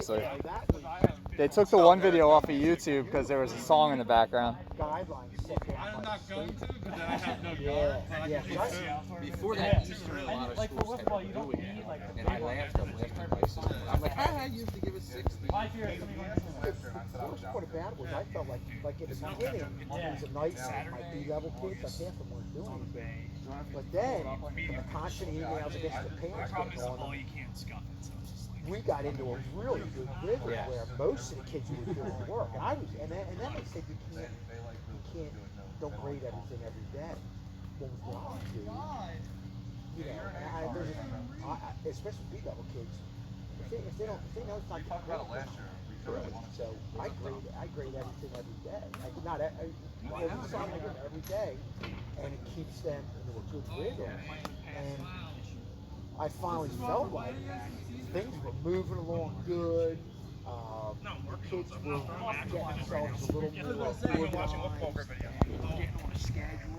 So they took the one video off of YouTube because there was a song in the background. I'm not going to, but then I have no yard. Before that Easter, a lot of schools had been doing it, and I laughed up left and right. I'm like, I used to give it 60. The worst part about it was I felt like in the beginning, it was a night out. My B-level kids, like half of them weren't doing anything. But then, the constant emails against the parents going on, we got into a really good rhythm where most of the kids were doing work. And then they said you can't, don't grade everything every day. Well, with Rob, dude, you know, especially B-level kids, if they know it's not great, so I grade everything every day. Not every day, and it keeps them into a good rhythm. And I finally felt like things were moving along good. The kids were getting themselves a little more organized, getting on a schedule.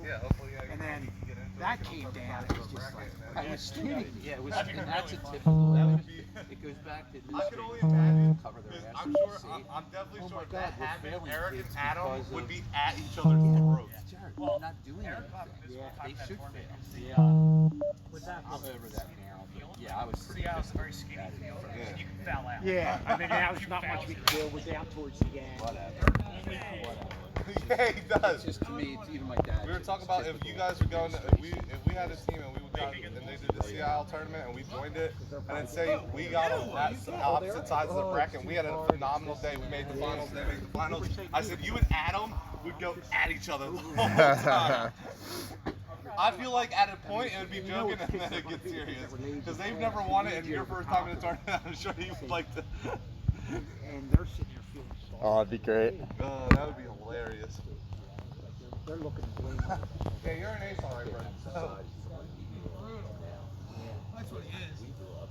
And then that came down. It was just like I was kidding. Yeah, it was, and that's a typical. It goes back to this. I could only imagine. Cover their asses. I'm sure. I'm definitely sure that happened. Eric and Adam would be at each other's throats. Jared, we're not doing anything. Yeah, they should fail. Yeah. I'm over that now. But yeah, I was pretty pissed. Very skinny field. You can foul out. Yeah, I mean, now there's not much we can do. We're down towards the end. Whatever. Yeah, he does. It's just to me, it's even my dad. We were talking about if you guys were going, if we had a team and we would go, and they did the CIL tournament and we joined it, and then say we got on opposite sides of the bracket, and we had a phenomenal day. We made the finals. They made the finals. I said you and Adam would go at each other the whole time. I feel like at a point it would be joking and then it gets serious because they've never won it, and your first time in a tournament, I'm sure you would like to. And they're sitting there feeling sorry. Oh, that'd be great. That would be hilarious. They're looking to blame. Yeah, you're an ace, alright, bro. That's what he is.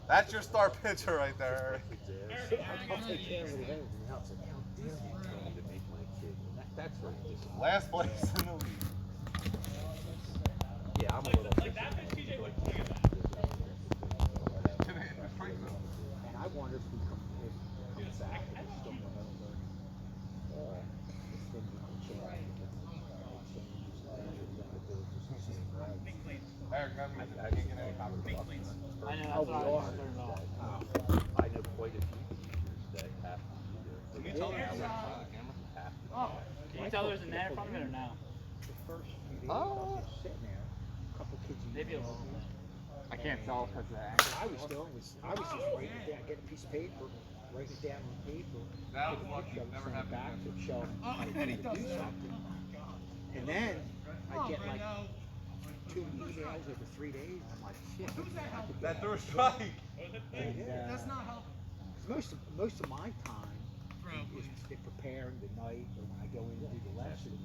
That's your star pitcher right there, Eric. I'll take care of everything else. Last place in the league. Yeah, I'm a little. And I wonder if we come back and we still remember if things will change. Eric, I can't get any copper. I know, that's what I was concerned about. I know quite a few teachers that have to be there. Can you tell them? Oh, can you tell there's a net from it or no? The first few days, I was just sitting there, a couple kids. Maybe a little bit. I can't tell because of that. I was just writing it down, get a piece of paper, write it down on paper. That was lucky. Never happened back to again. show how to do something. And then I get like 2 emails over 3 days. I'm like, shit. That threw a strike. And, That's not helping. most of my time is preparing the night or when I go in to do the lessons.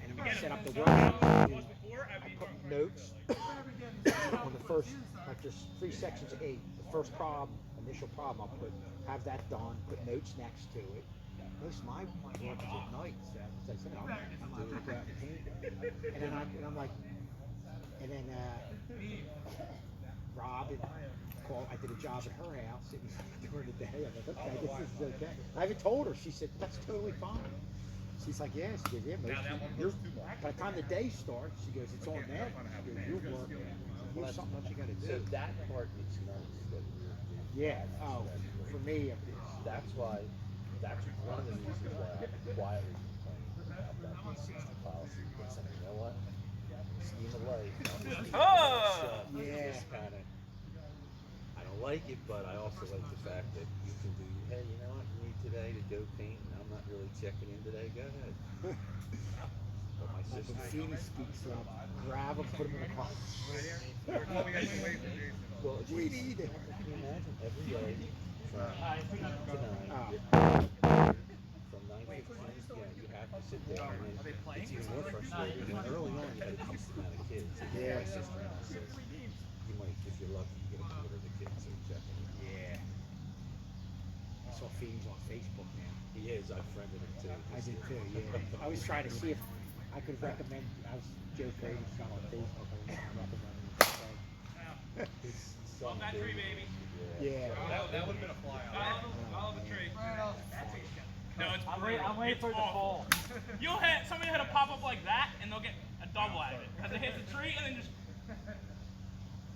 And I'm gonna set up the work. I put notes on the first, like there's 3 sections of 8. The first problem, initial problem, I'll have that done, put notes next to it. Most of my work is at night, so as I said, I'm doing that paint. And then I'm like, and then Robin called, I did a job at her house during the day. I'm like, okay, this is okay. I even told her, she said, that's totally fine. She's like, yeah, she goes, yeah, by the time the day starts, she goes, it's on them. She goes, you're working. Here's something else you gotta do. So that part is nice that you're doing. Yeah, for me, That's why, that's one of the reasons why I quietly complain about that 60 policy. Because you know what? Scheme of life. Yeah. Just kind of, I don't like it, but I also like the fact that you can do, hey, you know what, you need today to go paint, and I'm not really checking in today, go ahead. But my sister. Feeny speaks up, grab them, put them in the car. Well, We need it. can you imagine every day from 9 to 9, from 9 to 10, you have to sit there, and then it's even more frustrating when early on you had a decent amount of kids. And Yeah. my sister-in-law says, you might, if you're lucky, you get a quarter of the kids are checking in. Yeah. I saw Feeny's on Facebook now. He is, I friended him too. I did too, yeah. I was trying to see if I could recommend, Joe Brady's got on Facebook, I was recommending him. So His son that tree, baby. Yeah. That would have been a fly out. Follow the tree. No, it's I'm waiting for it to fall. You'll hit, somebody hit a pop-up like that, and they'll get a double out of it. Because it hits the tree, and then just...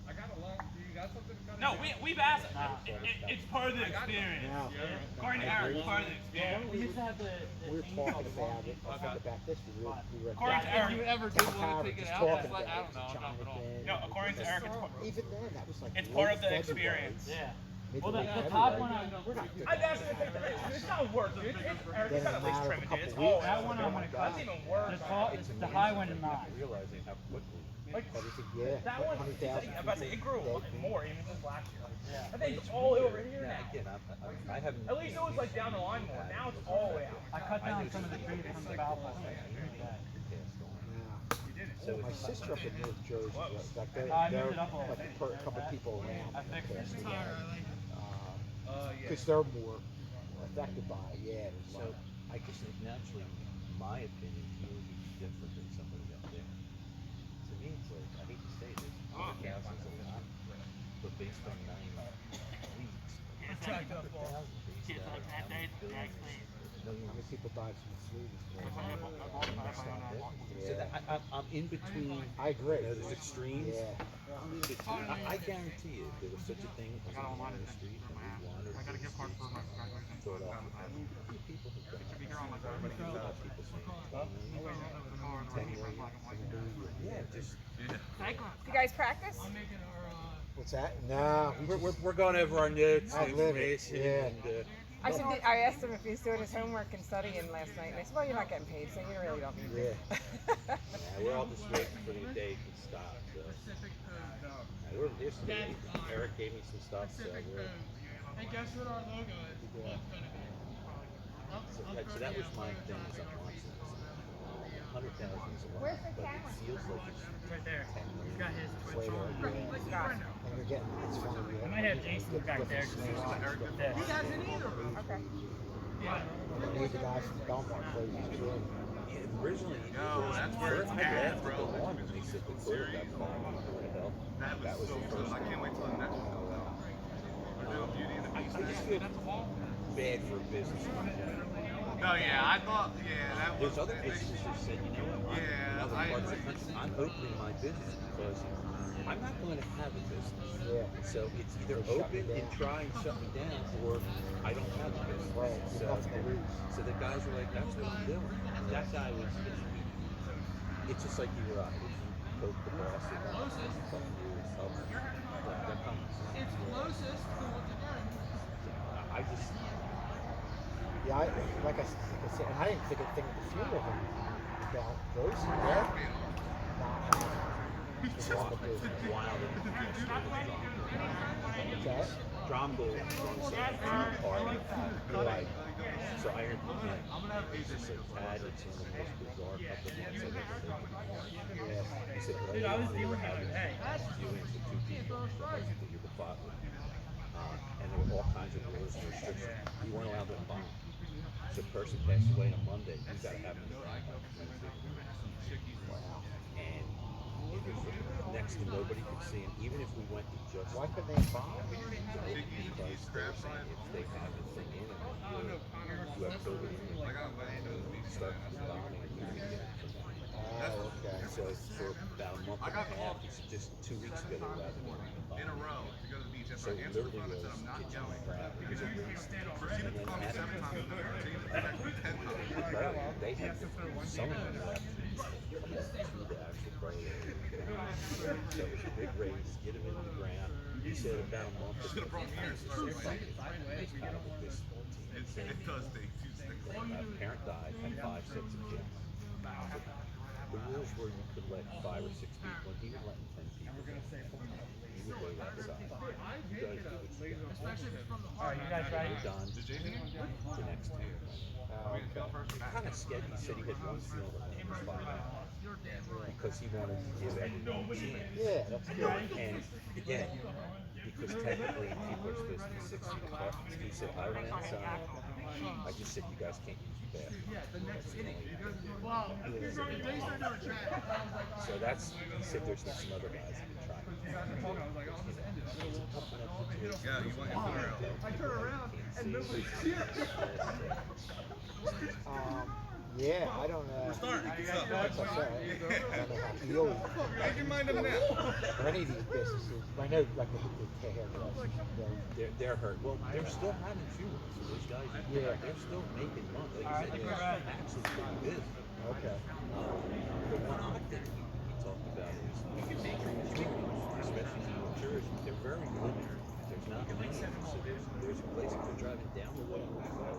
I got a long. Do you got something? No, we've asked. It's part of the experience. Now, According to Eric, it's part of the experience. We used to have the we were thing talking called about it. I think about this. We were According to If Eric, you ever do want to take it just out, talking it's like, I about don't it. know, not at all. no, according to Eric, Even then, that was like it's part of the late experience. Yeah. February, Well, the mid-to-late top February. one, We're not doing I've asked him to take the It's not worth it. Eric, Then it's in not a at least matter of a trimmage. couple It's weeks, all that one I'm gonna cut. That's even worse. The high one is not. realizing how quickly. everything. Yeah. That one, 100,000. I'm about to say, it grew a lot more even since last year. Yeah. I think it's all over here Now, now. again, I haven't. At least it was like down the line more. Now it's all the way out. I cut down some of the trees from the Valpo. So my sister up in North Jersey, like they're, I moved it up a little like bit. a couple people around. I fixed it. Because they're more affected by it. Yeah. There's a So lot. I just think naturally, my opinion will be different than somebody up there. To me, it's like, I hate to say this, 100,000 is a lot, but based on 9 weeks, 100,000 based on how many billions, How many people died from the flu? So that, I'm in between. I agree. You know, there's extremes. Yeah. I guarantee you, there was such a thing as a man in the street, and we wanted to the streets, throw it off. People who died. You have people saying, 10 million. Yeah, just. You guys practice? What's that? No. We're going over our notes, I live it, information, yeah. and I asked him if he was doing his homework and studying last night, and I said, well, you're not getting paid, so you really don't need to. Yeah. we're all just waiting for the day to stop. So. We're yesterday. Eric gave me some stuff, so we're. Hey, guess what our logo is? So that was my thing as I'm watching this. 100,000 is a lot, Where's the but camera? it feels like it's Right there. 10 million. He's got his Twitch Later, on. yeah. Got it. And you're getting, it's funny. I might have Jason back there. There. He hasn't either. Okay. And the guy from Belmont plays his kid. Yeah, originally, No, that's where it's I at, laughed bro. at the one when they said the quarterback found him. What the hell? That was so the cool. first I can't wait till the next one comes out. We're doing Beauty and the I Beast. just feel bad for business. No, yeah, I thought, that was. There's other businesses who said, you know what, Yeah, in other I parts of the agree. country, I'm opening my business because I'm not going to have a business. Yeah. So it's either Or shut open me and down. try and shut me down, or I don't have a business. Right. There's So, nothing to lose. so the guys were like, that's what I'm doing. That guy was, it's just like you or I. If you poke the boss in a couple years, that comes. It's closest to what they're getting. I just, Yeah, like I said, and I didn't think a thing of the funeral home about those. Yeah. Not having the one to do. wild. Okay. Drombo runs a party. Like, so I heard it's just like that. It's one of the most bizarre couple of months I've ever been. Yeah. He said, Dude, I was dealing with it. Hey. viewings with 2 people that you're the father. And there were all kinds of rules and restrictions. You weren't allowed to embalm. So a person passed away on a Monday, you got to have them embalmed on Wednesday. Wow. And it was next to nobody could see him, even if we went to just Why couldn't they bomb? because they're saying if they have a thing in it, you have COVID in you, start embalming and you can get it from that. Oh, okay. So for about a month and a half, it's just 2 weeks ago, they were allowed to do it. In a row to go to the beach. So it literally was kitchen crap because it raised. And then Adam, they had some of them left to the actual predator. So it was a big race, get him into the ground. He said about a month ago, it's kind of a this team. It does take 2 seconds. A parent died, had 5 sets of kids. So the rules were you could let 5 or 6 people, and he was letting 10 people. He would wait outside. You guys do what you got. Alright, you guys ready? You're done. The next year. Kind of sketchy. He said he had one funeral that was fine because he wanted to give everyone a chance. Yeah, that's good. And again, because technically people are supposed to be 6 feet apart. He said, I went outside. I just said, you guys can't use the bathroom. Yeah, the next That's the inning. only Because, thing. well, they started doing track. And I was like, all So right. that's, he said there's some other guys that can try. You guys were talking, I was like, I'll just end it. Yeah, you want your foot around. I turn around and nobody's cheering. Yeah, I don't know. We're starting. What's up? That's what I said. I don't know how to deal with Make your mind up now. or any of these businesses. I know, like the hairdressers. They're hurt. Well, they're still having funerals. So those guys, they're still making money. Like I said, they're actually pretty busy. Okay. The one odd thing we talked about is funerals, especially in New Jersey, they're very limited. There's not many of them. So there's a place if you're driving down the way you go,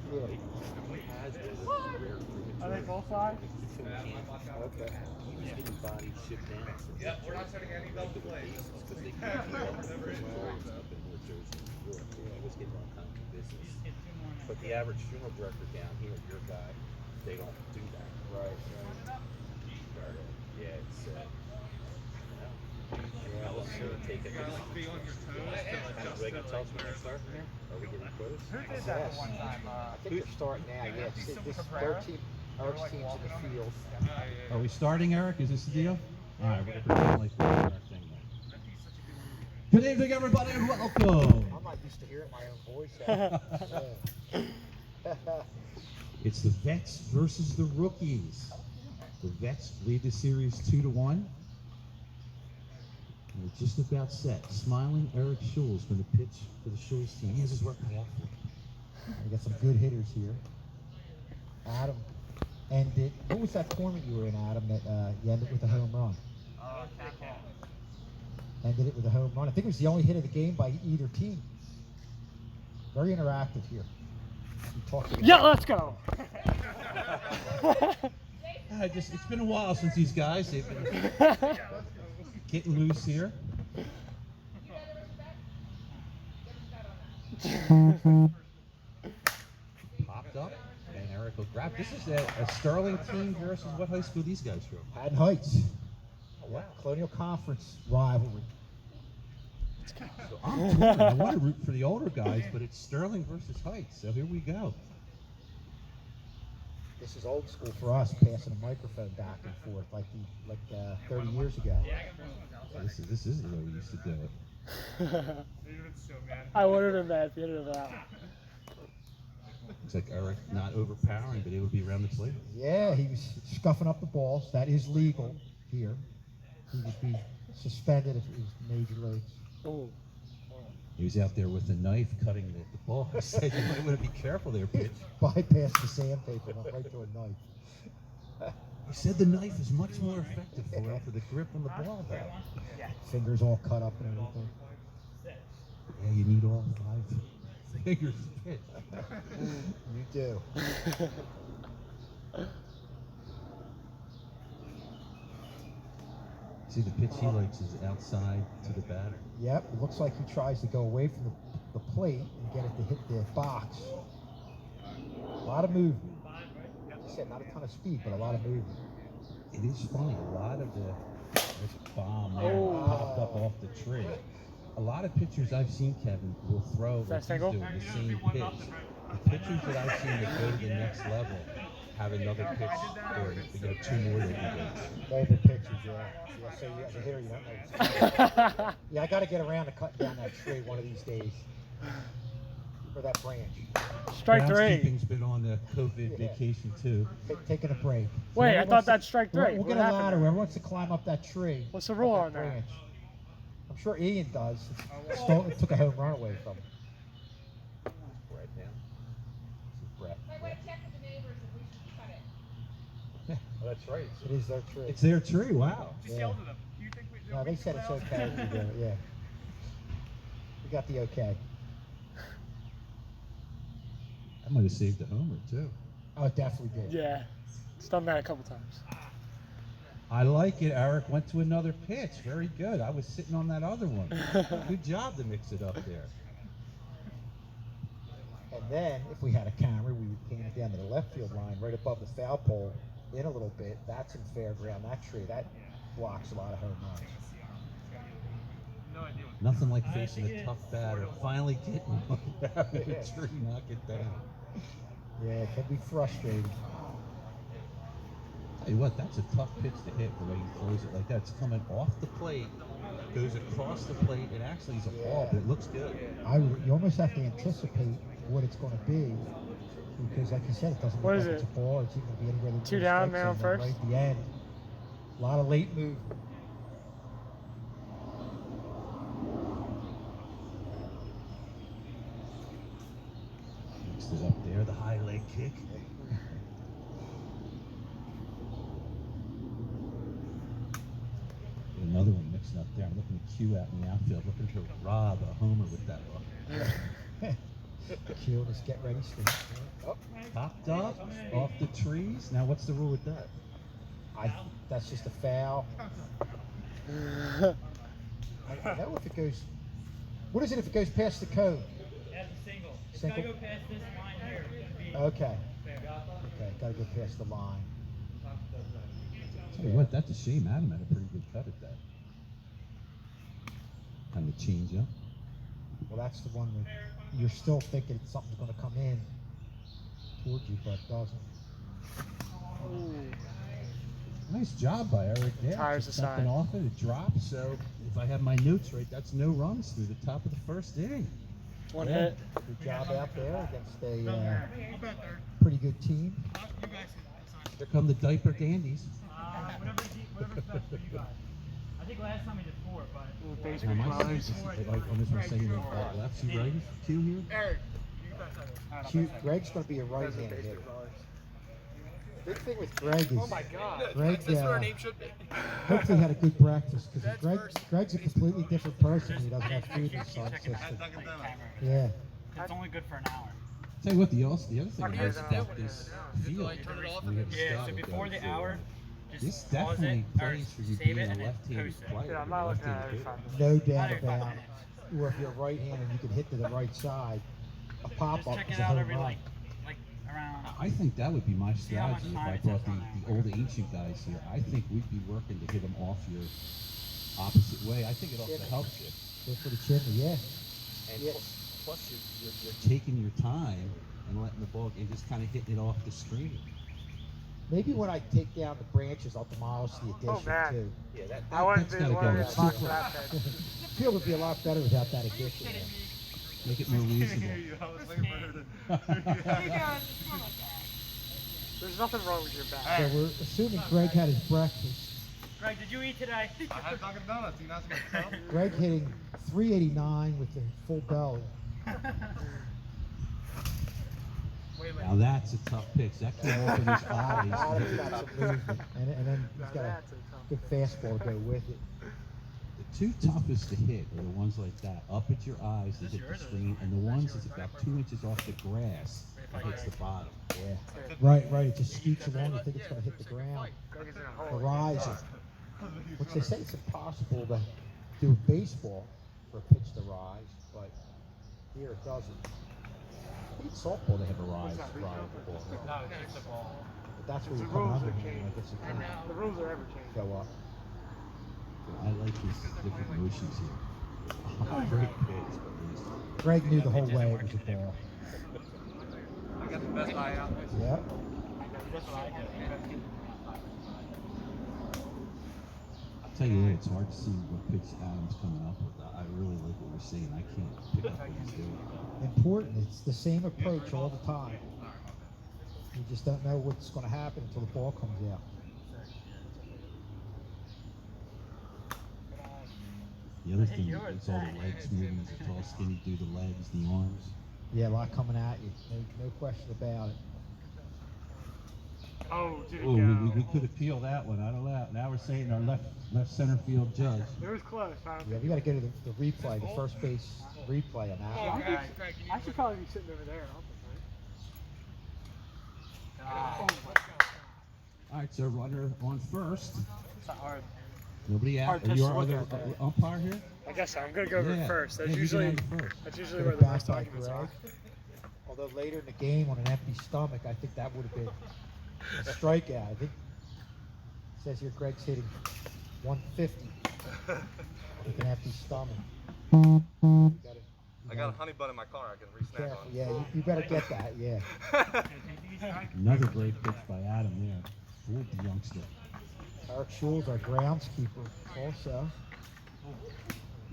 Yeah. he has one of the rare crematoria. Are they both sides? Okay. He was getting bodies shipped down from We're not setting any double plays. because they couldn't keep up with the crematoriums up in New Jersey and New York. He was getting all kinds of business. But the average funeral director down here, your guy, they don't do that. Right. Yeah, it's yeah, let's take it. Be on your toes to Are they gonna tell us when they start? Are we getting close? Who did that the one time? I think they're starting now. Yeah, this third team, Eric's team's in the field. Are we starting, Eric? Is this the deal? All right, we're going to pretend like we're doing our thing then. Good evening, everybody, and welcome. I'm not used to hearing my own voice. It's the Vets versus the Rookies. The Vets lead the series 2-1. And we're just about set. Smiling Eric Schules going to pitch for the Schules team. He has his work cut out for him. We got some good hitters here. Adam ended. What was that tournament you were in, Adam? That you ended with a home run. Ended it with a home run. I think it was the only hit of the game by either team. Very interactive here. Yeah, let's go. It's been a while since these guys, they've been getting loose here. Popped up, and Eric will grab. This is a Sterling team versus what high school these guys from? Haddon Heights. Yeah, Colonial Conference rivalry. So I'm torn. I want to root for the older guys, but it's Sterling versus Heights. So here we go. This is old school for us, passing a microphone back and forth like 30 years ago. This is the way we used to do it. I wanted him at the end of that. Looks like Eric not overpowering, but able to be around the plate. Yeah, he was scuffing up the balls. That is legal here. He would be suspended if it was major leagues. Oh. He was out there with a knife cutting the ball. I said, you might want to be careful there, pitch. Bypassed the sandpaper, went right to a knife. He said the knife is much more effective for the grip on the ball, though. Fingers all cut up and everything. Yeah, you need all 5 fingers to pitch. You do. See, the pitch he likes is outside to the batter. Yep, it looks like he tries to go away from the plate and get it to hit the box. A lot of movement. Like I said, not a ton of speed, but a lot of movement. It is funny, a lot of there's a bomb there popped up off the tree. A lot of pitchers I've seen, Kevin, will throw like he's doing the same pitch. The pitchers that I've seen that go to the next level have another pitch or 2 more they can go. Older pitchers, yeah. So you, as a hitter, you don't know. Yeah, I got to get around to cutting down that tree one of these days. Or that branch. Strike 3. Groundskeeping's been on the COVID vacation too. Taking a break. Wait, I thought that's strike 3. We'll What get a happened ladder. there? Whoever wants to climb up that tree. What's the rule up on that? branch. I'm sure Ian does. Took a home run away from him. Right now. This is Brett. My wife checked with the neighbors if we should cut it. Oh, that's right. It is their tree. It's their tree, wow. Just yelled at them. Do you think we No, they said it's okay if we do it, yeah. We got the okay. I might have saved a homer too. Oh, it definitely did. Yeah. It's done that a couple times. I like it. Eric went to another pitch. Very good. I was sitting on that other one. Good job to mix it up there. And then, if we had a camera, we would pan it down to the left field line, right above the foul pole, in a little bit. That's in fair ground. That tree, that blocks a lot of home runs. Nothing like facing a tough batter. Finally getting one out of the tree, knock it down. Yeah, it can be frustrating. Tell you what, that's a tough pitch to hit the way he throws it like that. It's coming off the plate, goes across the plate. It actually is a ball, but it looks good. You almost have to anticipate what it's going to be, because like you said, it doesn't look What like is it's a ball. It's even going to be anywhere. Two down, man on first? Right at the end. A lot of late movement. Next is up there, the high leg kick. Another one mixing up there. I'm looking at Q out in the outfield, looking to rob a homer with that one. Q, just get ready, Steve. Oh, Popped up, off the trees. Now what's the rule with that? that's just a foul. I know if it goes. What is it if it goes past the cone? That's a single. It's Single? gotta go past this line here. It's gonna be Okay. fair. Okay, gotta go past the line. Tell you what, that's a shame. Adam had a pretty good cut at that. Kind of change up. Well, that's the one that you're still thinking something's going to come in towards you, but it doesn't. Nice job by Eric there. Tires Took aside. something off it, it dropped. So if I have my notes right, that's no runs through the top of the first inning. One Yeah, hit. good job out there against a pretty good team. Here come the diaper dandies. Whatever's best for you guys. I think last time we did 4, but Now, my this is like almost want to say lefts and righties. Q here. Eric, you guys Q, Greg's going to be a right-handed hitter. Big thing with Greg is Greg should be. hopefully had a good breakfast, because Greg's a completely different person when he doesn't have food in his son system. Yeah. it's only good for an hour. Tell you what, the other thing is about this field. Yeah, so before the hour, This just pause it, definitely or plays for you save being it, a and then left-handed post it. player. Yeah, I'm You're not looking at left-handed it. hitter. No doubt Another 5 about it. minutes. Or if you're right-handed and you can hit to the right side, a Just pop-up check is it a out home every run. like around. I think that would be my See how much strategy if time I it brought takes on the old ancient guys here. I think we'd be working to hit them off your opposite way. I think it also helps you. Go for the chimney, yeah. And Yes. plus you're taking your time and letting the ball and just kind of hitting it off the screen. Maybe when I take down the branches, I'll demolish the addition man. too. Yeah, I wouldn't that's be gotta one go. of these box that bad. Field would be a lot better without that addition. Make it more reasonable. There's nothing wrong with your back. So we're assuming Greg had his breakfast. Greg, did you eat today? I had Dunkin' Donuts. You not supposed to tell? Greg hitting 389 with the full belly. Now that's a tough pitch. That came off of his eyes. He's got some movement, and then he's got a That's a tough. good fastball to go with it. The two toughest to hit are the ones like that, up at your eyes that hit the screen, and the ones that's about 2 inches off the grass that hits the bottom. Yeah. Right. It just scoots along. You think it's going to hit the ground. Greg is in a The hole. riser. Which they say it's impossible to do in baseball for a pitch to rise, but here it doesn't. I think in softball they have a rise prior to the ball. No, it's the ball. But that's where The you come rules under are him. changed. I guess it can The rules are ever changing. go up. I like his different motions here. Oh, great pitch, but he's Greg knew the whole way it was a ball. I got the best eye out. Yep. I'll tell you what, it's hard to see what pitch Adam's coming up with. I really like what we're seeing. I can't pick up what he's doing. Important. It's the same approach all the time. You just don't know what's going to happen until the ball comes out. The other thing is all the legs moving. He's a tall, skinny dude. The legs, the arms. Yeah, a lot coming at you. No question about it. Oh, did it Oh, go? we could appeal that one. I don't know. Now we're saying our left center field judge. It was close. Yeah, we got to go to the replay, the first base replay on that one. I should probably be sitting over there. Oh my All right, so runner on first. It's not hard. Nobody out. Hard Are pitch you to our look other at. umpire here? I guess so. I'm gonna go over Yeah. first. Yeah, That's you usually get out first. that's usually Get where it the back most by arguments are. Greg. Although later in the game on an empty stomach, I think that would have been a strikeout. I think it says here Greg's hitting 150. with an empty stomach. You gotta, I got a honey bun in my car I can re-snack careful. on. Yeah, you better get that. Yeah. Another great pitch by Adam there. Fooled the youngster. Eric Schules, our groundskeeper, also.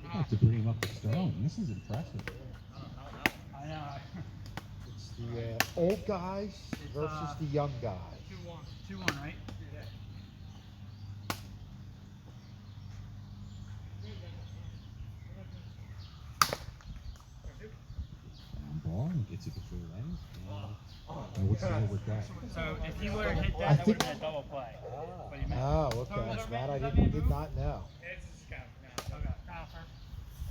I have to bring him up to Sterling. This is impressive. I know. It's the old guys versus the young guys. 2-1. 2-1, right? Ball and gets it before it ends. And what's the deal with that? So if he would have hit I that, that think- would have been a double play. But he missed. Oh, okay. That I did not know. It's just kind of, okay.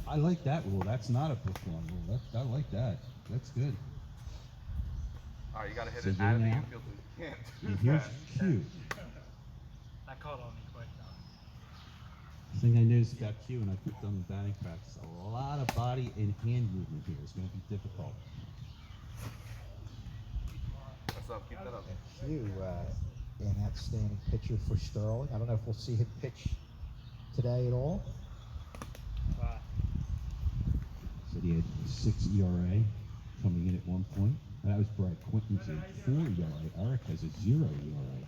I like that rule. That's not a Brookline rule. I like that. That's good. Alright, you gotta hit So it you're out of the now- infield. You can't do And here's that. Q. That caught on me quick though. The thing I noticed about Q, and I put on the batting practice, a lot of body and hand movement here. It's going to be difficult. What's up? Keep that up. And Hugh, an outstanding pitcher for Sterling. I don't know if we'll see him pitch today at all. Said he had a 6 ERA coming in at one point. That was Brad Quinton's a 4 ERA. Eric has a 0 ERA.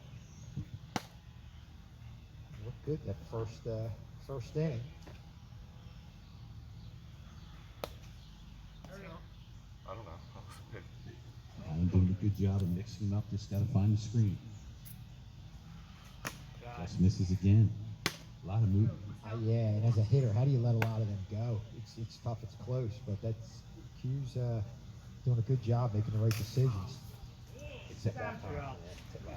Looked good that first inning. I don't know. I'm doing a good job of mixing them up. Just got to find the screen. Just misses again. A lot of movement. Yeah, and as a hitter, how do you let a lot of them go? It's tough, it's close, but that's Q's doing a good job making the right decisions. Except that time.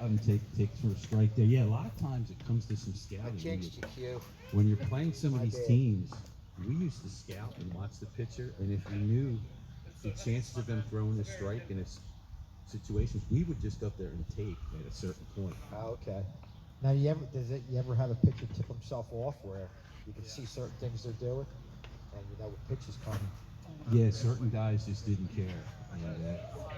And take for a strike there. Yeah, a lot of times it comes to some I scouting. changed you, Q. When you're playing some of My these bad. teams, we used to scout and watch the pitcher, and if we knew the chances of them throwing a strike in situations, we would just go up there and take at a certain point. Oh, okay. Now, you ever have a pitcher tip himself off where you can see certain things they're doing, and you know what pitch is coming? Yeah, certain guys just didn't care,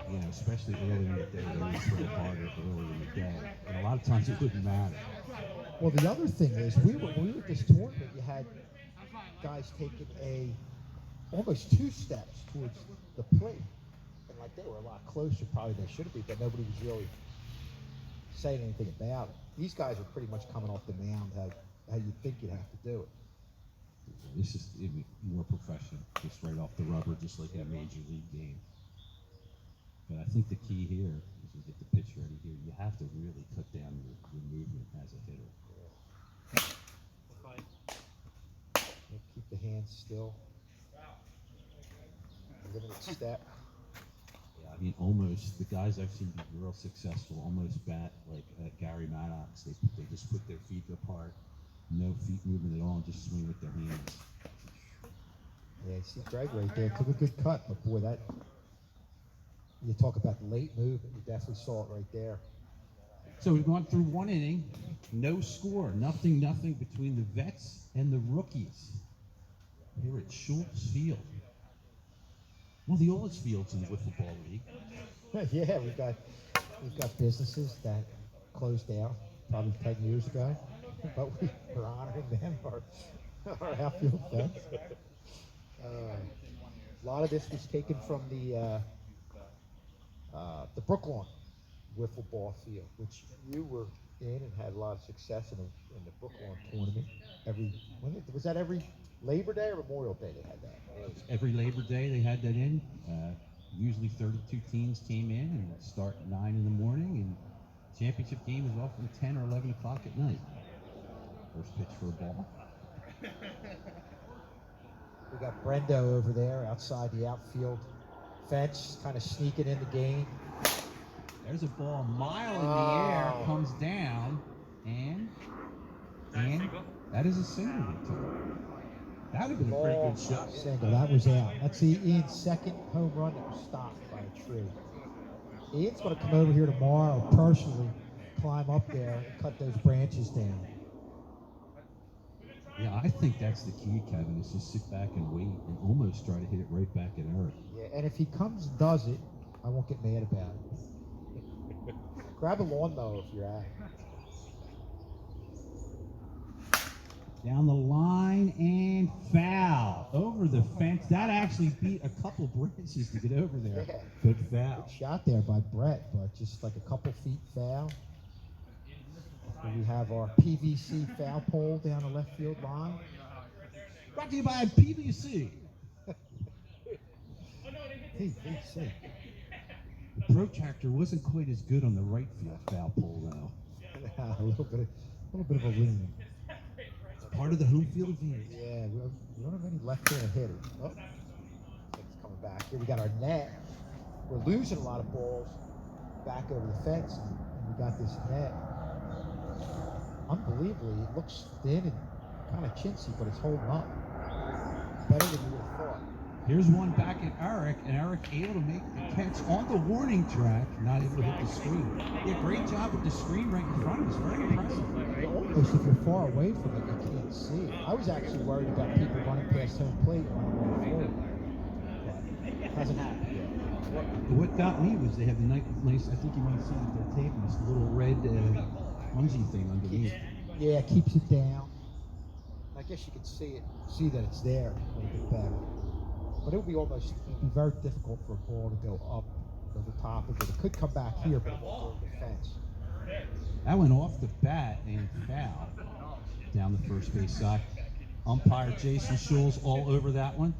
and especially early in the day, they would throw harder early in the day, and a lot of times it wouldn't matter. Well, the other thing is, we were at this tournament. You had guys taking almost 2 steps towards the plate, and like they were a lot closer, probably they should have been, but nobody was really saying anything about it. These guys are pretty much coming off the mound how you think you'd have to do it. This is more professional, just right off the rubber, just like in a major league game. But I think the key here is to get the pitch ready here. You have to really cut down your movement as a hitter. And keep the hands still. Limited step. Yeah, I mean, almost the guys I've seen be real successful almost bat like Gary Maddox. They just put their feet apart, no feet movement at all, and just swing with their hands. Yeah, you see Greg right there, took a good cut, but boy, that, you talk about late movement, you definitely saw it right there. So we've gone through 1 inning, no score, nothing between the vets and the rookies here at Schules Field. One of the oldest fields in the Wiffle Ball League. Yeah, we've got businesses that closed down probably 10 years ago, but we're honoring them, our outfield fans. A lot of this was taken from the Brooklawn Wiffle Ball field, which you were in and had a lot of success in the Brooklawn tournament. Was that every Labor Day or Memorial Day they had that? Every Labor Day they had that in. Usually 32 teams came in and start at 9 in the morning, and championship game is often 10 or 11 o'clock at night. First pitch for a ball. We got Brendo over there outside the outfield fence, kind of sneaking in the game. There's a ball a mile in the air, comes down, and that is a single. That would have been a pretty good shot. Single, that was out. That's Ian's second home run that was stopped by a tree. Ian's going to come over here tomorrow personally, climb up there and cut those branches down. Yeah, I think that's the key, Kevin, is just sit back and wait and almost try to hit it right back at Eric. Yeah, and if he comes and does it, I won't get mad about it. Grab a lawnmower if you're at it. Down the line and foul. Over the fence. That actually beat a couple branches to get over there. Yeah. Good foul. Good shot there by Brett, but just like a couple feet foul. And we have our PVC foul pole down the left field line. Brought to you by PVC. PVC. The protractor wasn't quite as good on the right field foul pole, though. a little bit of a lean. It's part of the home field advantage. Yeah, we don't have any left-handed hitters. Oh, I think it's coming back. Here we got our net. We're losing a lot of balls back over the fence, and we got this net. Unbelievably, it looks thin and kind of chintzy, but it's holding up. Better than you would have thought. Here's one back at Eric, and Eric able to make the catch on the warning track, not able to hit the screen. Yeah, great job with the screen right in front of us. Very impressive. Almost, if you're far away from it, you can't see it. I was actually worried about people running past home plate on the way forward. But it hasn't happened yet. What got me was they have the nice, I think you might see that they're taping this little red bungee thing underneath. Yeah, it keeps it down. I guess you can see that it's there a little bit better. But it'd be very difficult for a ball to go up over top of it. It could come back here, but it won't go over the fence. That went off the bat and foul down the first base side. Umpire Jason Schules all over that one.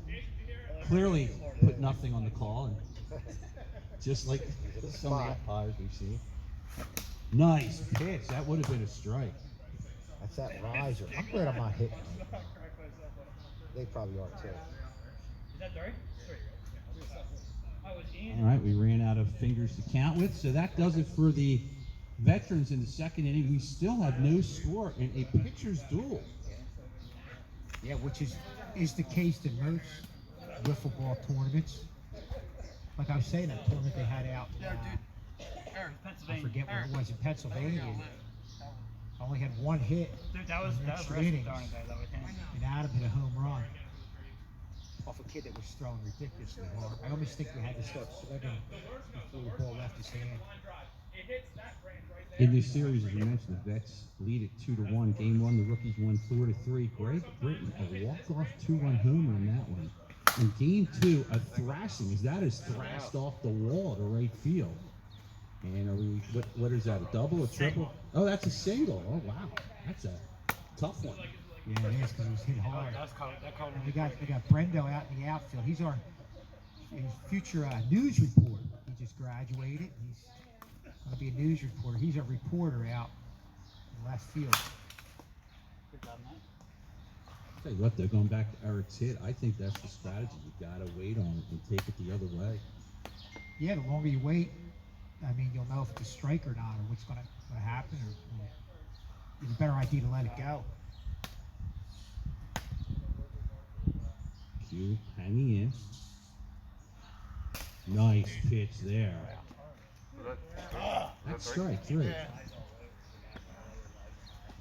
Clearly put nothing on the call, and just like some of the umpires we've seen. Nice pitch. That would have been a strike. That's that riser. I'm glad I'm not hitting them. They probably are too. All right, we ran out of fingers to count with, so that does it for the veterans in the second inning. We still have no score in a pitcher's duel. Yeah, which is the case in most wiffle ball tournaments. Like I was saying, that tournament they had out in, I forget where it was, in Pennsylvania. Only had one hit. Dude, that was extra innings. And Adam hit a home run off a kid that was throwing ridiculously hard. I almost think we had to start swinging before the ball left his hand. In this series, as you mentioned, the Vets lead it 2-1. Game one, the rookies won 4-3. Greg Britton, a walk-off 2-run homer in that one. In game two, a thrashing, as that is thrashed off the wall to right field. And are we, what is that, a double, a triple? Oh, that's a single. Oh, wow. That's a tough one. Yeah, it is, because he was hit hard. And we got Brendo out in the outfield. He's our future news reporter. He just graduated. He's going to be a news reporter. He's a reporter out in left field. Tell you what, though, going back to Eric's hit, I think that's the strategy. You got to wait on it and take it the other way. Yeah, the longer you wait, I mean, you'll know if it's a strike or not, or what's going to happen, or it's a better idea to let it go. Q hanging in. Nice pitch there. That's strike three. It'd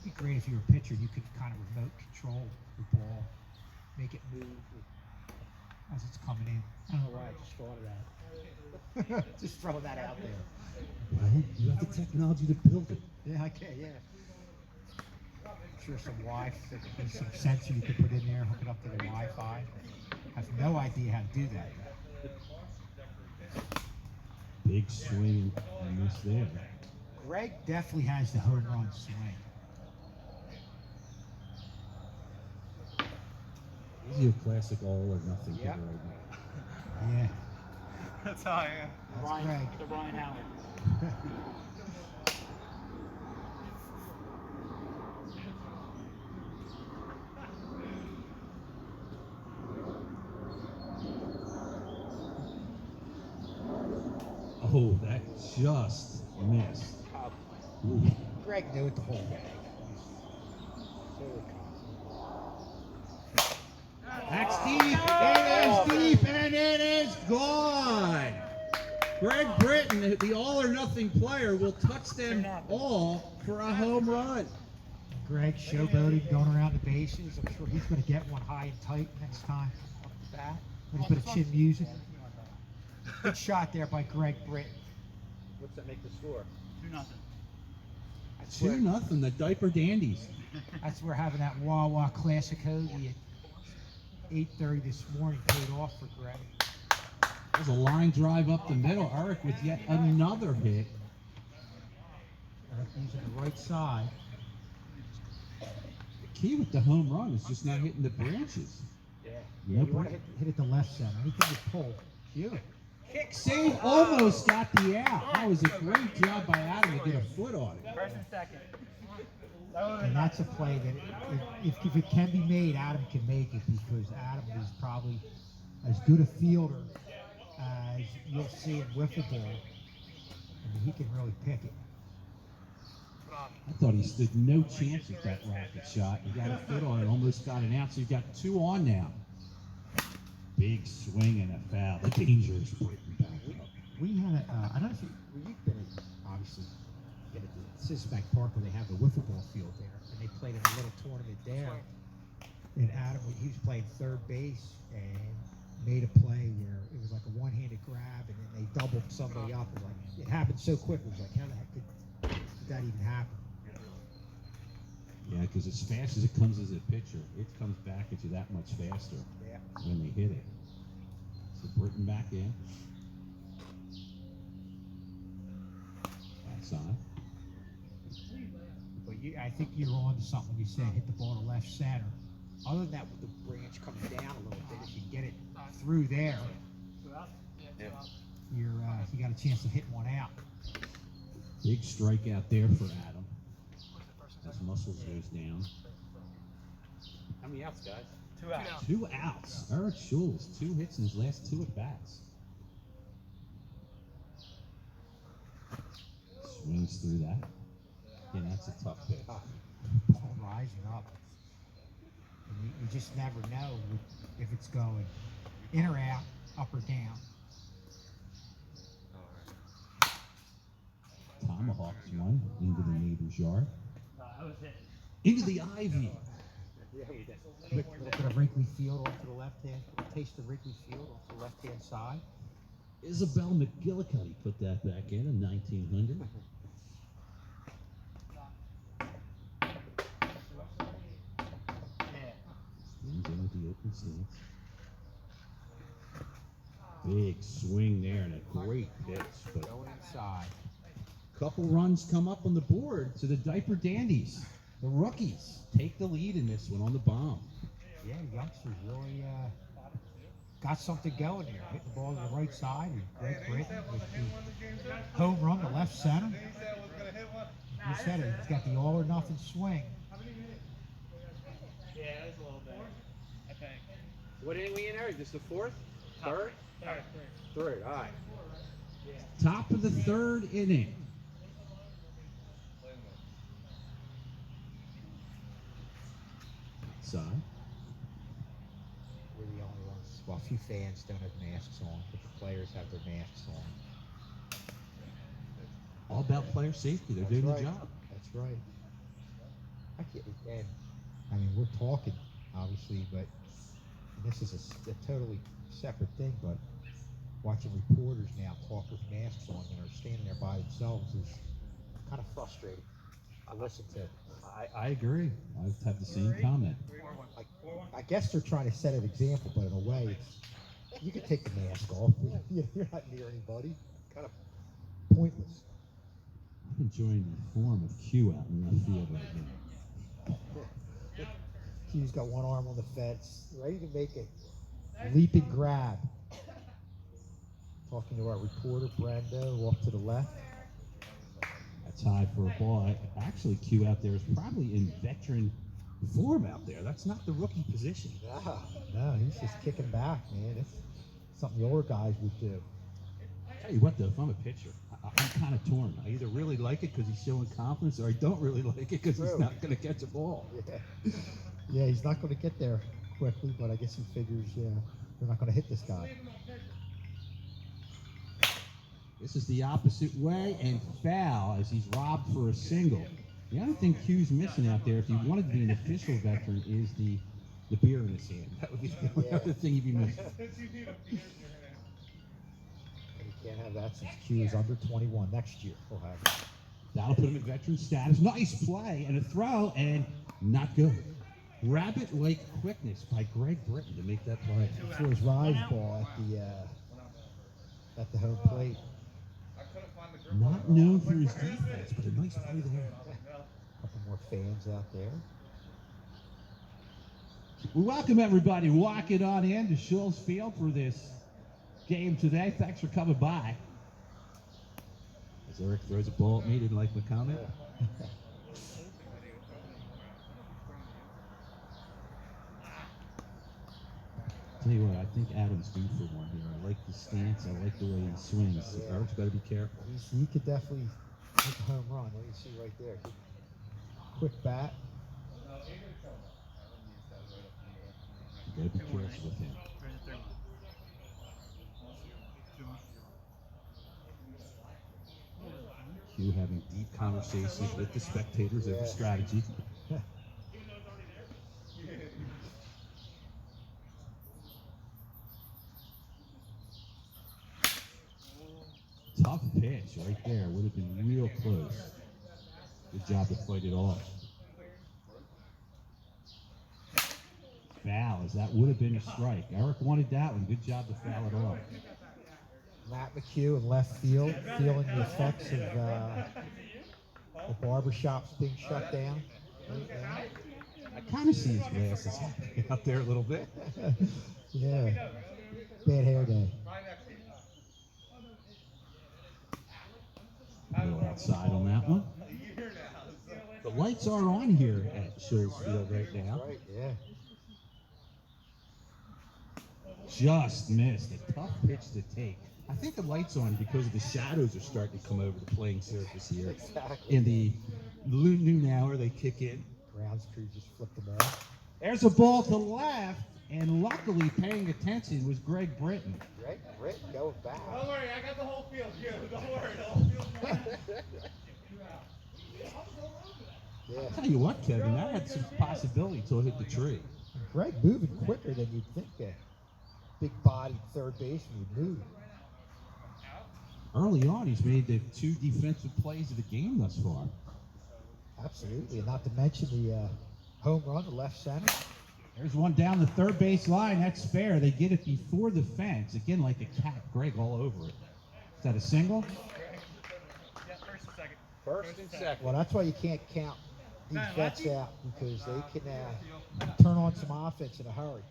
be great if you were a pitcher. You could kind of remote control the ball, make it move as it's coming in. I don't know why I just thought of that. Just throwing that out there. Well, you have the technology to build it. Yeah, I can, yeah. I'm sure some some sensor you could put in there, hook it up to the Wi-Fi. I have no idea how to do that. Big swing and miss there. Greg definitely has the home run swing. Is he a classic all or nothing hitter right now? Yeah. That's how I am. That's Greg. The Brian Howard. Oh, that just missed. Ooh. Greg knew it the whole way. That's deep. It is deep, and it is gone. Greg Britton, the all or nothing player, will touch them all for a home run. Greg showboating, going around the bases. I'm sure he's going to get one high and tight next time up the bat. A little bit of chin music. Good shot there by Greg Britton. What's that make the score? 2-0. I 2-0, the Diaper Dandies. That's where having that Wawa Classic hoagie at 8:30 this morning paid off for Greg. There's a line drive up the middle. Eric with yet another hit. Eric using the right side. The key with the home run is just not hitting the branches. Yeah. No You want to break. hit it the left center. Anything with pull. You. Kick save almost got the out. That was a great job by Adam to get a foot on it. First and second. And that's a play that if it can be made, Adam can make it because Adam is probably as good a fielder as you'll see in wiffle ball. I mean, he can really pick it. I thought he stood no chance with that rocket shot. He got a foot on it, almost got an out. So you've got 2 on now. Big swing and a foul. The danger is breaking back up. We had a, I don't know if you've been at, obviously, been at the Sisbank Park where they have the wiffle ball field there, and they played in a little tournament there. And Adam, he was playing third base and made a play where it was like a one-handed grab, and then they doubled somebody up. And like it happened so quick. It was like, how the heck did that even happen? Yeah, because as fast as it comes as a pitcher, it comes back at you that much faster when they hit it. So Britton back in. Outside. But I think you're on to something when you said hit the ball to left center. Other than that, with the branch coming down a little bit, if you get it through there, you got a chance of hitting one out. Big strikeout there for Adam. His muscles goes down. How many outs, guys? 2 outs. 2 outs. Eric Schules, 2 hits in his last 2 at bats. Swings through that. Yeah, that's a tough pitch. Ball rising up. And you just never know if it's going in or out, up or down. Tomahawks one into the neighbor's yard. That was it. Into the ivy. Little bit of Wrigley Field off to the left hand. Taste of Wrigley Field off to the left hand side. Isabel McGillicuddy put that back in 1900. Swings in with the open stance. Big swing there and a great pitch. But Going inside. couple runs come up on the board to the Diaper Dandies. The rookies take the lead in this one on the bomb. Yeah, the youngsters really got something going here. Hitting the ball to the right side. And Greg Britton with the home run to left center. You said it. He's got the all or nothing swing. Yeah, it was a little bit. I think. What inning we in, Eric? This the 4th? 3rd? Third. 3rd, all right. Top of the 3rd inning. Outside. We're the only ones. Well, a few fans don't have masks on, but the players have their masks on. All about player safety. They're doing the job. That's right. I can't, and I mean, we're talking, obviously, but this is a totally separate thing, but watching reporters now talk with masks on and are standing there by themselves is kind of frustrating. I listen to. I agree. I have the same comment. I guess they're trying to set an example, but in a way, you can take the mask off. You're not near anybody. Kind of pointless. I'm enjoying the form of Q out in left field right now. Q's got one arm on the fence, ready to make a leaping grab. Talking to our reporter, Brando, off to the left. That's high for a ball. Actually, Q out there is probably in veteran form out there. That's not the rookie position. No, he's just kicking back, man. It's something the older guys would do. Tell you what, though, if I'm a pitcher, I'm kind of torn. I either really like it because he's showing confidence, or I don't really like it because he's not going to catch a ball. Yeah, he's not going to get there quickly, but I guess he figures, they're not going to hit this guy. This is the opposite way, and foul as he's robbed for a single. The other thing Q's missing out there, if he wanted to be an official veteran, is the beer in his hand. That would be the only other thing he'd be missing. And you can't have that since Q is under 21. Next year he'll have it. That'll put him in veteran status. Nice play and a throw, and not good. Rabbit-like quickness by Greg Britton to make that play. For his rise ball at the home plate. Not known for his defense, but a nice play there. Couple more fans out there. We welcome everybody walking on in to Schules Field for this game today. Thanks for coming by. As Eric throws a ball at me, didn't like my comment. Tell you what, I think Adam's due for one here. I like the stance. I like the way he swings. Yeah. Eric's got to be careful. He could definitely hit the home run. What you see right there. Quick bat. You got to be careful with him. Q having deep conversations with the spectators over strategy. Tough pitch right there. Would have been real close. Good job to fight it off. Foul, as that would have been a strike. Eric wanted that one. Good job to foul it off. Matt McHugh in left field, feeling the effects of the barbershops being shut down right now. I kind of see his glasses out there a little bit. Yeah. Bad hair day. A little outside on that one. The lights are on here at Schules Field right now. Right, yeah. Just missed. A tough pitch to take. I think the lights on because the shadows are starting to come over the playing surface here. Exactly. In the noon hour, they kick in. Grounds crew just flipped them off. There's a ball to left, and luckily paying attention was Greg Britton. Greg Britton going back. Don't worry, I got the whole field here. Don't worry, the whole field's mine. Yeah. I'll tell you what, Kevin, that had some possibility till it hit the tree. Greg moving quicker than you'd think a big body third baseman would move. Early on, he's made the 2 defensive plays of the game thus far. Absolutely, and not to mention the home run to left center. There's one down the third base line. That's fair. They get it before the fence. Again, like a cat. Greg all over it. Is that a single? Yeah, first and second. First and second. Well, that's why you can't count these vets out, because they can turn on some offense in a hurry.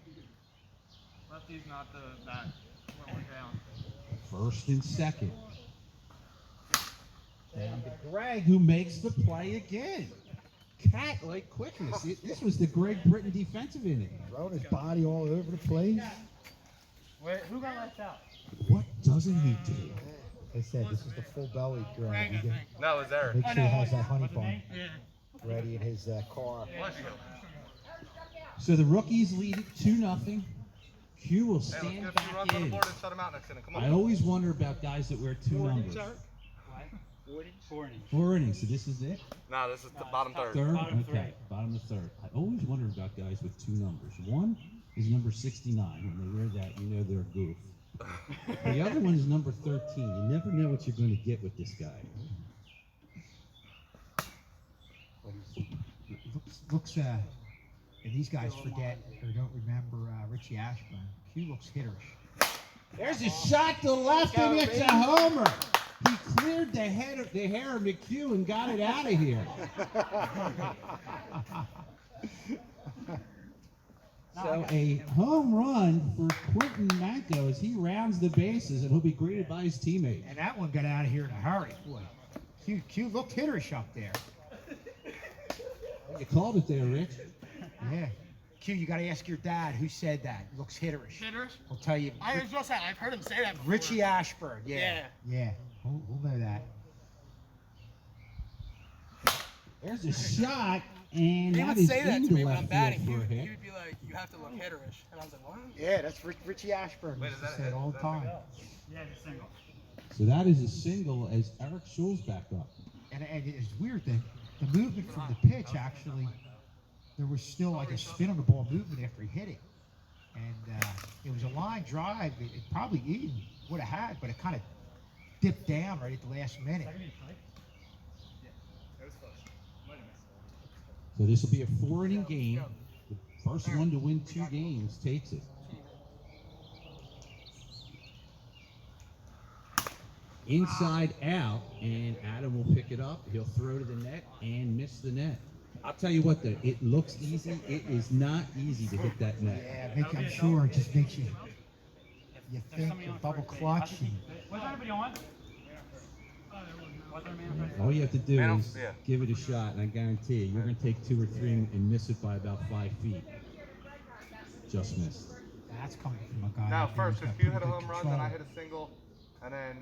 Lefty's not the bat when we're down. First and second. Down to Greg, who makes the play again. Cat-like quickness. This was the Greg Britton defensive inning. Throwing his body all over the place. Wait, who got left out? What doesn't he do? Like I said, this is the full belly grind. You can No, it's Eric. make sure he has that honey bun Yeah. ready in his car. Bless you. So the rookies lead it 2-0. Q will Hey, let's stand get a few back runs on the in. board and shut him out next inning. Come on. I always wonder about guys that wear 2 numbers. 4 innings. 4 innings, so this is it? No, this is the bottom third. Third? Bottom Okay, three. bottom of third. I always wonder about guys with 2 numbers. One is number 69. When they wear that, you know they're a goof. The other one is number 13. You never know what you're going to get with this guy. Looks and these guys forget or don't remember Richie Ashburn. Q looks hitterish. There's a shot to left, and it's a homer. He cleared the hair of McHugh and got it out of here. So a home run for Quentin Manco as he rounds the bases, and he'll be greeted by his teammates. And that one got out of here in a hurry. Boy, Q looked hitterish up there. You called it there, Rich. Yeah. Q, you got to ask your dad who said that. Looks hitterish. Hitters? I'll tell you. I was just saying, I've heard him say that before. Richie Ashburn. Yeah. Yeah. Yeah. We'll know that. There's a shot, and He that would is say that into to me when left I'm batting. field He for a would, hit. he would be like, you have to look hitterish. And I was like, what? Yeah, that's Richie Ashburn. Wait, Used is to that say it a- all the that's a time. Yeah, it's a single. So that is a single as Eric Schules back up. And it's weird that the movement from the pitch actually, there was still like a spin on the ball movement after he hit it. And it was a line drive. It probably even would have had, but it kind of dipped down right at the last minute. So this will be a 4-inning game. The first one to win 2 games takes it. Inside out, and Adam will pick it up. He'll throw to the net and miss the net. I'll tell you what, though, it looks easy. It is not easy to hit that net. Yeah, I'm sure it just makes you think you double clutch. Was everybody on? All you have to do is give it a shot, and I guarantee you, you're going to take 2 or 3 and miss it by about 5 feet. Just missed. That's coming from a guy. Now, first, if you hit a home run, then I hit a single, and then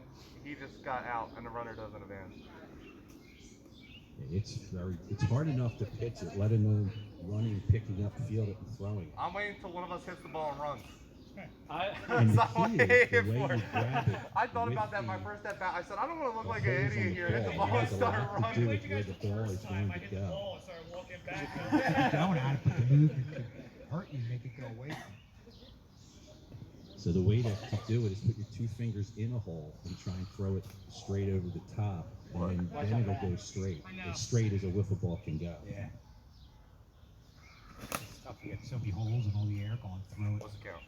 he just got out, and the runner doesn't advance. It's hard enough to pitch it, let alone running, picking up, field it, and throwing it. I'm waiting until one of us hits the ball and runs. And the key is the way you grab it. I thought about that my first at bat. I said, I don't want to look like an idiot here. Hit the ball and start running. Where the ball is going to go. Going at it, but the movement could hurt you, make it go away. So the way to do it is put your 2 fingers in a hole and try and throw it straight over the top, and then it'll go straight. As straight as a wiffle ball can go. Yeah. It's tough to get so many holes and all the air going through it. What's the count?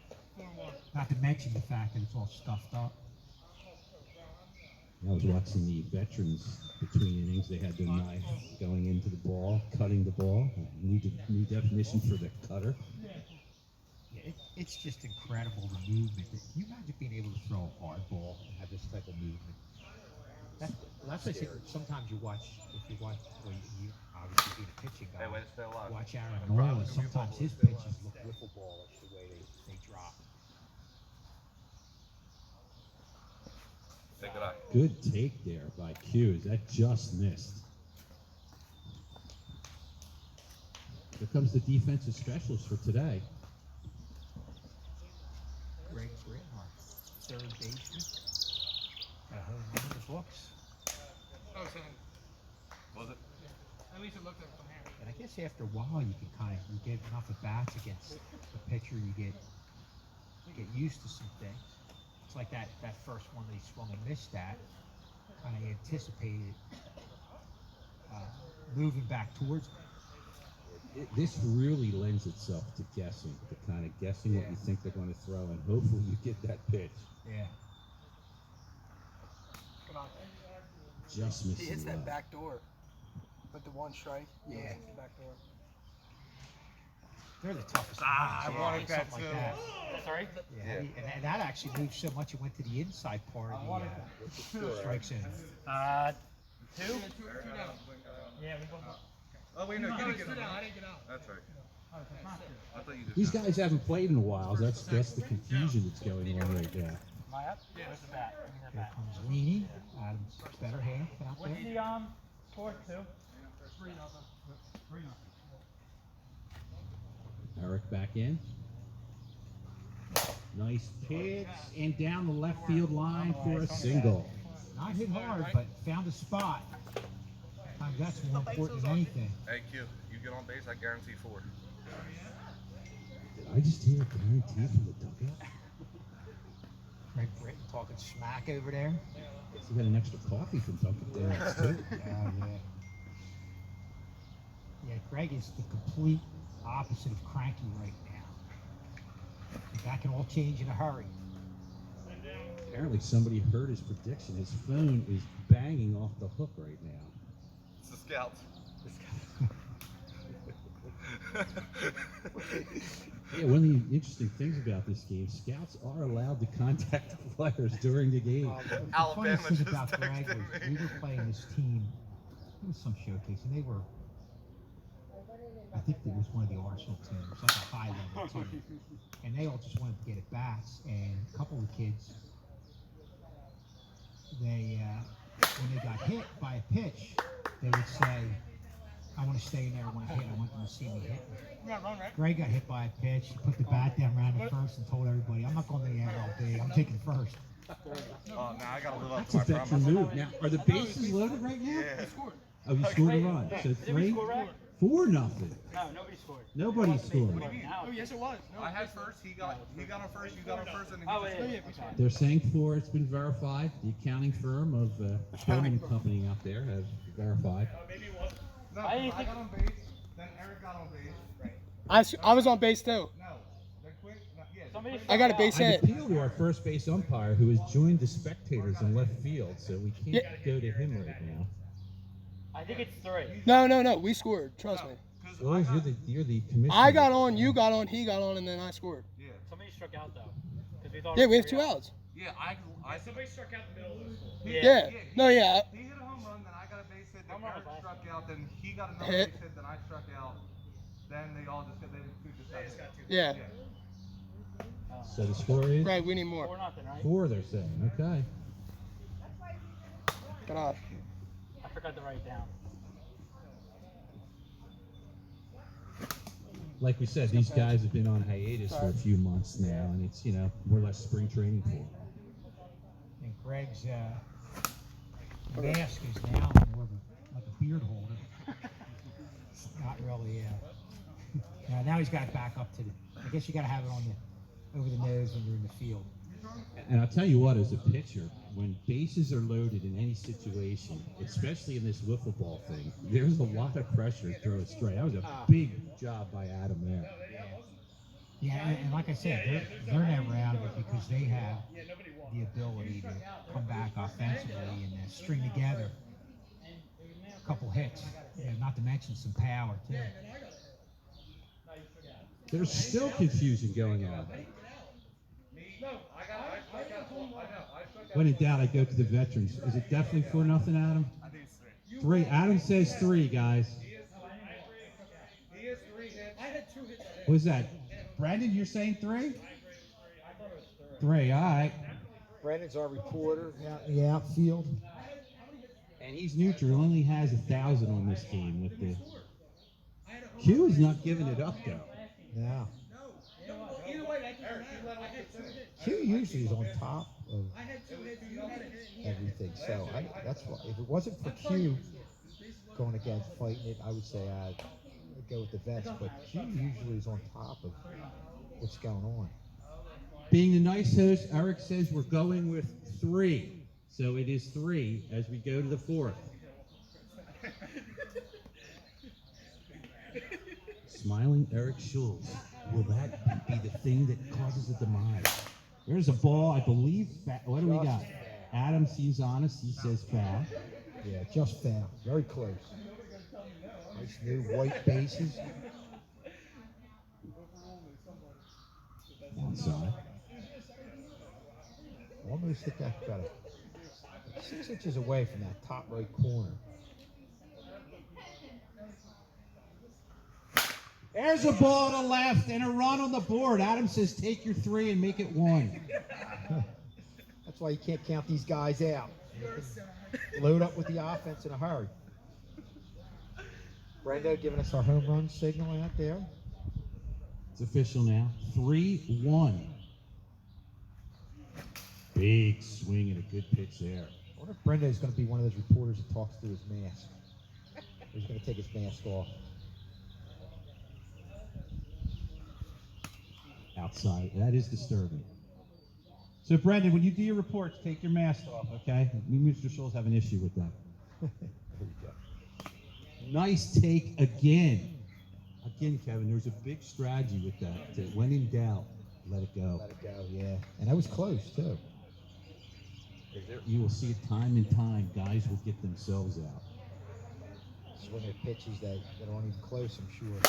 Not to mention the fact that it's all stuffed up. I was watching the veterans between innings. They had their knife going into the ball, cutting the ball. New definition for the cutter. Yeah, it's just incredible, the movement. Can you imagine being able to throw a hard ball and have this type of movement? That's what I say. Sometimes you watch, well, you obviously being a pitching guy. Hey, way to stay alive. Watch Aaron Nola. Sometimes his pitches look wiffle ballish the way they drop. Take it out. Good take there by Hughes. That just missed. Here comes the defensive specialist for today. Greg Brittenhart, third baseman. Got a home run in the books. Was it? At least it looked like from here. And I guess after a while you can you get enough at bats against the pitcher, you get used to some things. It's like that first one that he swung and missed at, kind of anticipated moving back towards him. This really lends itself to guessing, what you think they're going to throw, and hopefully you get that pitch. Yeah. Come on. Just missing. He hits well. that back door with the 1 strike. Yeah. The back door. They're the toughest. I ones. wanted that Something too. like that. Sorry? Yeah. And that actually moved so much it went to the inside part of the strike zone. 2? Yeah, we both. Oh, wait, no, you didn't get I didn't get out. That's right. I thought you just These guys haven't played in a while. That's the confusion that's going on right now. Am I up? Where's the bat? Give me that Here bat. comes Leany, Adam's better half out What's there. the score? 2? 3-0. Eric back in. Nice pitch, and down the left field line for a single. Not hit hard, but found a spot. Sometimes that's more important than anything. Hey, Q, you get on base, I guarantee 4. Did I just hear a guarantee from the dugout? Greg Britton talking smack over there. Guess he got an extra coffee from Dunkin' Donuts too. Yeah. Yeah, Greg is the complete opposite of cranky right now. That can all change in a hurry. Apparently somebody heard his prediction. His phone is banging off the hook right now. It's the scouts. Yeah, one of the interesting things about this game, scouts are allowed to contact the players during the game. The Alabama funniest thing just about Greg texted was me. we were playing this team. It was some showcase, and they were. I think it was one of the Arsenal teams, like a high-level team, and they all just wanted to get at bats. And a couple of kids, they when they got hit by a pitch, they would say, "I want to stay in there. I want to hit. I want them to see me hit." You got run, right? Greg got hit by a pitch. He put the bat down, ran to first, and told everybody, "I'm not going to the MLB. I'm taking first." Oh, now I gotta live up That's to a my veteran promise. move. Now, are the bases loaded right now? Yeah. Oh, you scored a run. So Did we 3, score right? 4-0. No, nobody scored. Nobody scored. Oh, yes, it was. I had first, he got on first, you got on first, and then Oh, he just yeah. Okay. They're saying 4. It's been verified. The accounting firm of Bowman Company out there have verified. Maybe it was No, I didn't I think- got on base, then Eric got on base. I was on base too. No, then quick. No, yeah, Somebody quick- I got a struck base out. I've hit. appealed to our first base umpire who has joined the spectators in left field, so we can't go to him right now. I think it's 3. No. We scored. Trust me. Jules, you're the commissioner. I got on, you got on, he got on, and then I scored. Yeah. Somebody struck out though. Because we thought. Yeah, it we was have 2 3 outs. Yeah, Somebody struck out the middle of this. Yeah. No, yeah. He hit a home run, then I got a base hit, then Home run Eric was last struck out, then he got another Hit. base hit, then I struck out. Then they all just got, they just got hit. Yeah. So the score is Right, we need more. 4-0, right? 4, they're saying. Okay. Get off. I forgot to write it down. Like we said, these guys have been on hiatus for a few months now, and it's, more or less spring training for them. And Greg's mask is now more of like a beard holder. It's not really. Now he's got it back up to the. I guess you got to have it on the over the nose when you're in the field. And I'll tell you what, as a pitcher, when bases are loaded in any situation, especially in this wiffle ball thing, there's a lot of pressure to throw a strike. That was a big job by Adam there. Yeah, and like I said, they're never out of it because they have the ability to come back offensively and string together a couple hits. Not to mention some power too. There's still confusion going on. When in doubt, I go to the veterans. Is it definitely 4-0, Adam? I think it's 3. 3. Adam says 3, guys. He has 3 hits. I had 2 hits. What's that? Brandon, you're saying 3? 3, all right. Brandon's our reporter out in the outfield. And he's neutral. Only has 1,000 on this game with the. Q is not giving it up though. No. Q usually is on top of everything, so that's why. If it wasn't for Q going against fighting it, I would say I'd go with the vets. But Q usually is on top of what's going on. Being the nice host, Eric says we're going with 3. So it is 3 as we go to the 4th. Smiling Eric Schules. Will that be the thing that causes a demise? There's a ball, I believe. What do we got? Adam seems honest. He says foul. Yeah, just foul. Very close. Nice new white bases. Outside. Almost hit that about 6 inches away from that top right corner. There's a ball to left and a run on the board. Adam says take your 3 and make it 1. That's why you can't count these guys out. Load up with the offense in a hurry. Brendo giving us our home run signal out there. It's official now. 3-1. Big swing and a good pitch there. I wonder if Brendo's going to be one of those reporters that talks through his mask. He's going to take his mask off. Outside. That is disturbing. So, Brendan, when you do your reports, take your mask off, okay? Me and Mr. Schules have an issue with that. There you go. Nice take again. Again, Kevin, there was a big strategy with that. That when in doubt, let it go. Let it go, yeah. And that was close, too. You will see it time and time. Guys will get themselves out. Swinging at pitches that aren't even close, I'm sure.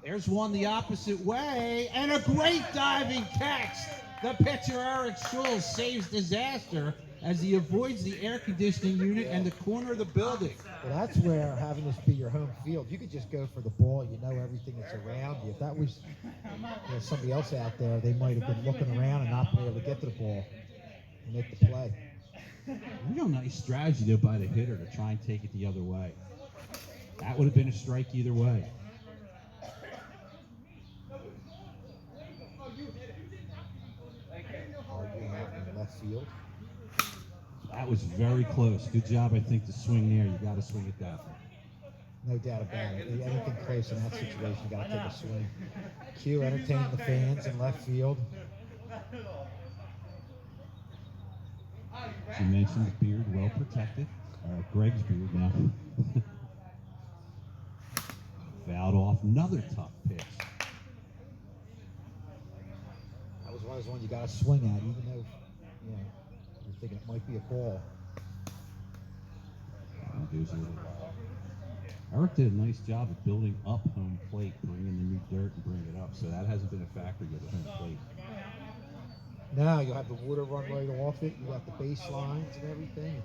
There's one the opposite way, and a great diving catch. The pitcher, Eric Schules, saves disaster as he avoids the air conditioning unit and the corner of the building. Well, that's where having this be your home field, you could just go for the ball. You know everything that's around you. If that was somebody else out there, they might have been looking around and not been able to get to the ball and make the play. Real nice strategy, though, by the hitter to try and take it the other way. That would have been a strike either way. Arguing out in the left field. That was very close. Good job, I think, to swing there. You got to swing it that way. No doubt about it. Anything close in that situation, you got to take a swing. Q entertaining the fans in left field. As you mentioned, the beard well protected. Greg's beard now. Fouled off, another tough pitch. That was one of those ones you got to swing at, even though, you know, you're thinking it might be a ball. And there's a little Eric did a nice job of building up home plate, bringing the new dirt and bringing it up, so that hasn't been a factor yet at home plate. Now you'll have the water run right off it. You got the base lines and everything.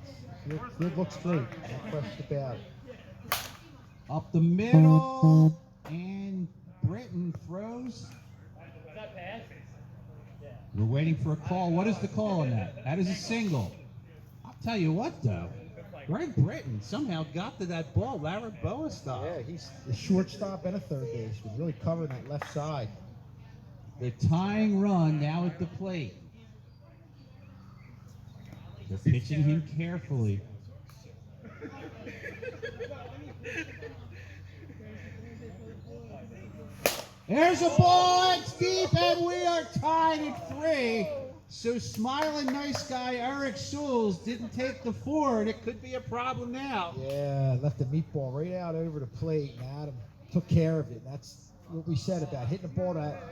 Field looks great. No question about it. Up the middle, and Britton throws. We're waiting for a call. What is the call on that? That is a single. I'll tell you what, though. Greg Britton somehow got to that ball, Laraboa style. Yeah, he's a shortstop and a third baseman, really covering that left side. The tying run now at the plate. They're pitching him carefully. There's a ball, it's deep, and we are tied at 3. So smiling nice guy Eric Schules didn't take the 4, and it could be a problem now. Yeah, left the meatball right out over the plate, and Adam took care of it. That's what we said about hitting the ball to that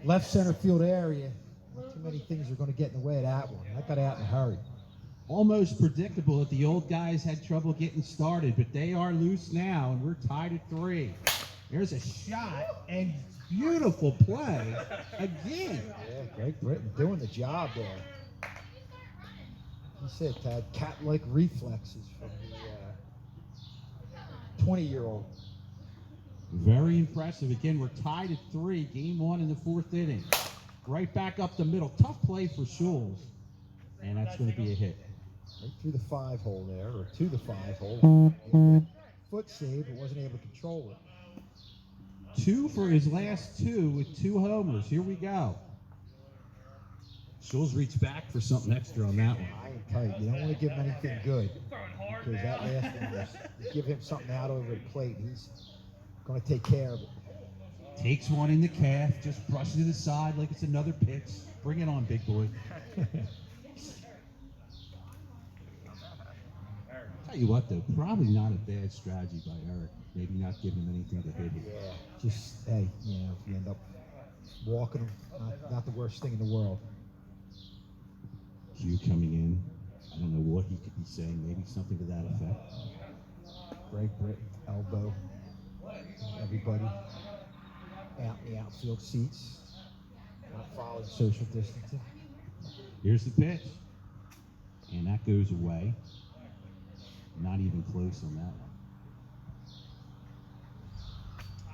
left center field area. Not too many things are going to get in the way of that one. That got out in a hurry. Almost predictable that the old guys had trouble getting started, but they are loose now, and we're tied at 3. There's a shot, and beautiful play again. Yeah, Greg Britton doing the job there. He said had cat-like reflexes from the 20-year-old. Very impressive. Again, we're tied at 3. Game 1 in the 4th inning. Right back up the middle. Tough play for Schules, and that's going to be a hit. Right through the 5-hole there, or to the 5-hole. Foot save, but wasn't able to control it. 2 for his last 2 with 2 homers. Here we go. Schules reached back for something extra on that one. I ain't tight. You don't want to give him anything good, because that last one was, you give him something out over the plate, he's going to take care of it. Takes one in the calf, just brushes it aside like it's another pitch. Bring it on, big boy. Tell you what, though, probably not a bad strategy by Eric. Maybe not giving him anything to hit it. Yeah, just, hey, you know, if you end up walking him, not the worst thing in the world. Hugh coming in. I don't know what he could be saying. Maybe something to that effect. Greg Britton, elbow. Everybody out in the outfield seats. Not following social distancing. Here's the pitch. And that goes away. Not even close on that one.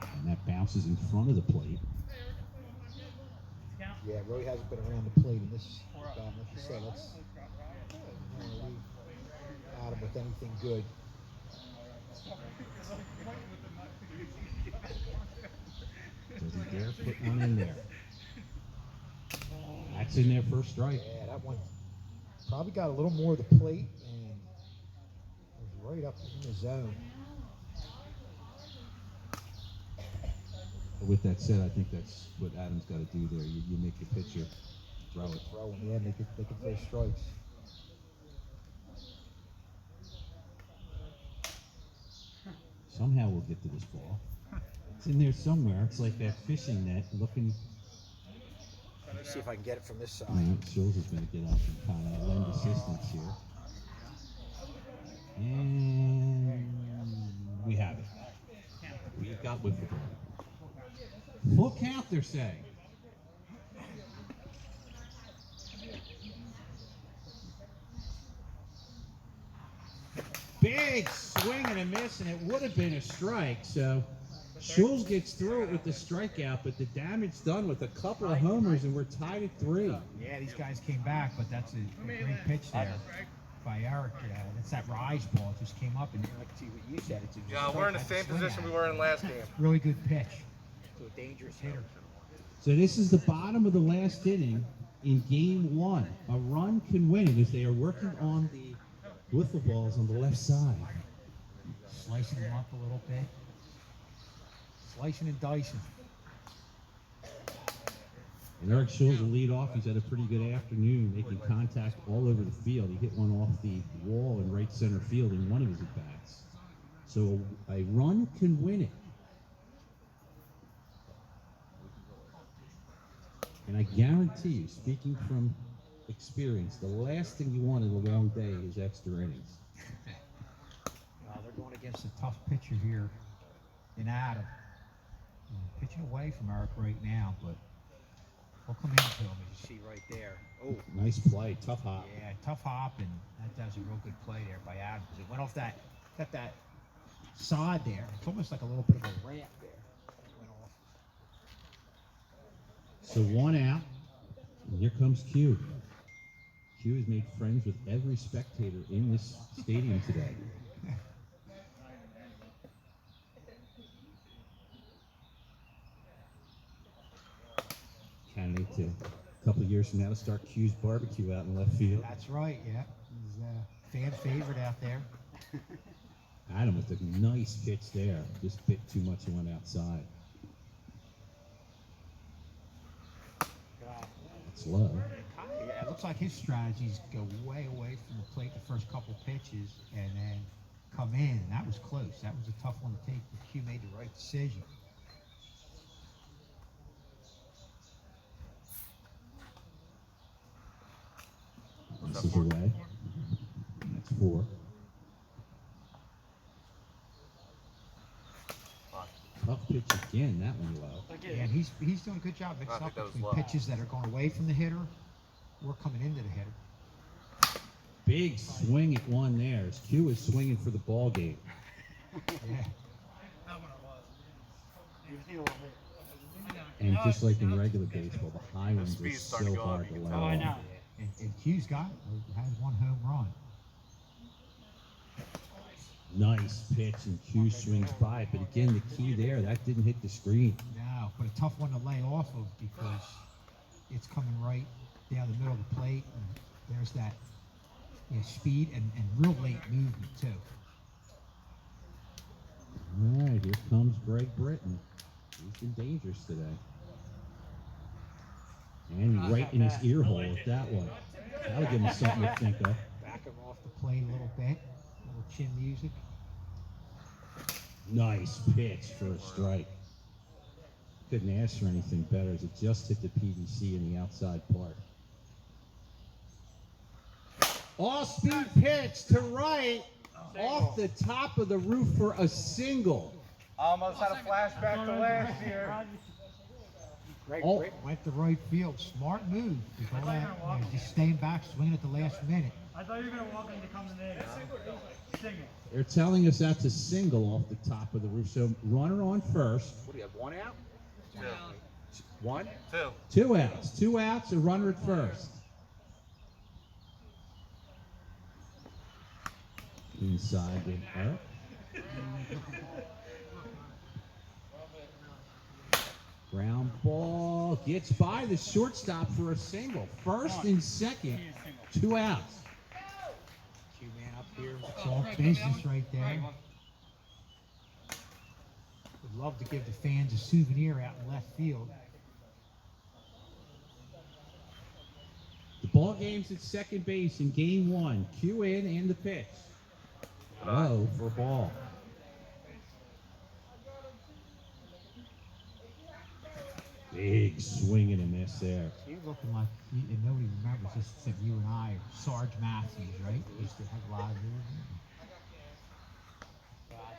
And that bounces in front of the plate. Yeah, Roy hasn't been around the plate in this game. Like you said, let's leave Adam with anything good. Doesn't dare put one in there. That's in there for a strike. Yeah, that one probably got a little more of the plate and was right up in the zone. But with that said, I think that's what Adam's got to do there. You make the pitcher throw it. Throw him, yeah, they can throw strikes. Somehow we'll get to this ball. It's in there somewhere. It's like that fishing net looking. Let me see if I can get it from this side. Schules is going to get up and kind of lend assistance here. And we have it. We've got wiffle. Full count, they're saying. Big swing and a miss, and it would have been a strike. So Schules gets through it with the strikeout, but the damage done with a couple of homers, and we're tied at 3. Yeah, these guys came back, but that's a great pitch there by Eric. That's that rise ball. It just came up, and like see what you said. It's a Yeah, we're in the same position we were in last game. Really good pitch To a dangerous hitter. So this is the bottom of the last inning in game 1. A run can win it as they are working on the wiffle balls on the left side. slicing them up a little bit. Slicing and dicing. And Eric Schules will lead off. He's had a pretty good afternoon, making contact all over the field. He hit one off the wall in right center field in one of his at-bats. So a run can win it. And I guarantee you, speaking from experience, the last thing you want in a long day is extra innings. They're going against a tough pitcher here in Adam. Pitching away from Eric right now, but we'll come into him as you see right there. Oh, Nice play, tough hop. yeah, tough hop, and that was a real good play there by Adam. It went off got that side there. It's almost like a little bit of a ramp there. It went off. So 1 out, and here comes Q. Q has made friends with every spectator in this stadium today. Candidate to a couple of years from now to start Q's barbecue out in left field. That's right, yeah. He's a fan favorite out there. Adam with a nice pitch there. Just bit too much and went outside. It's low. Yeah, it looks like his strategies go way away from the plate the first couple pitches and then come in. And that was close. That was a tough one to take, but Q made the right decision. This is away. That's 4. Tough pitch again, that one low. Yeah, and he's doing a good job mixing up between pitches that are going away from the hitter or coming into the hitter. Big swing at one there. As Q is swinging for the ball game. Yeah. And just like in regular baseball, the high ones are so hard to let Oh, I know. off. And Q's has 1 home run. Nice pitch, and Q swings by it. But again, the key there, that didn't hit the screen. No, but a tough one to lay off of because it's coming right down the middle of the plate. And there's that speed and real late movement, too. All right, here comes Greg Britton. He's been dangerous today. And right in his ear hole with that one. That'll give him something to think of. Back him off the plate a little bit. A little chin music. Nice pitch for a strike. Couldn't ask for anything better as it just hit the PVC in the outside part. Off-speed pitch to right, off the top of the roof for a single. I almost had a flashback to last year. Greg Britton went to right field. Smart move. All that, just staying back, swinging at the last minute. I thought you were going to walk into coming in. Sing it. They're telling us that's a single off the top of the roof. So runner on first. What do you have, 1 out? 2. 1? 2. 2 outs. 2 outs, a runner at first. Inside with Eric. Ground ball gets by the shortstop for a single. First and second, 2 outs. Q-man up here. It's all business right there. Would love to give the fans a souvenir out in left field. The ball game's at second base in game 1. Q in and the pitch. Low for ball. Big swing and a miss there. You're looking like, and nobody remembers this except you and I, Sarge Matthews, right? Used to have a lot of movement.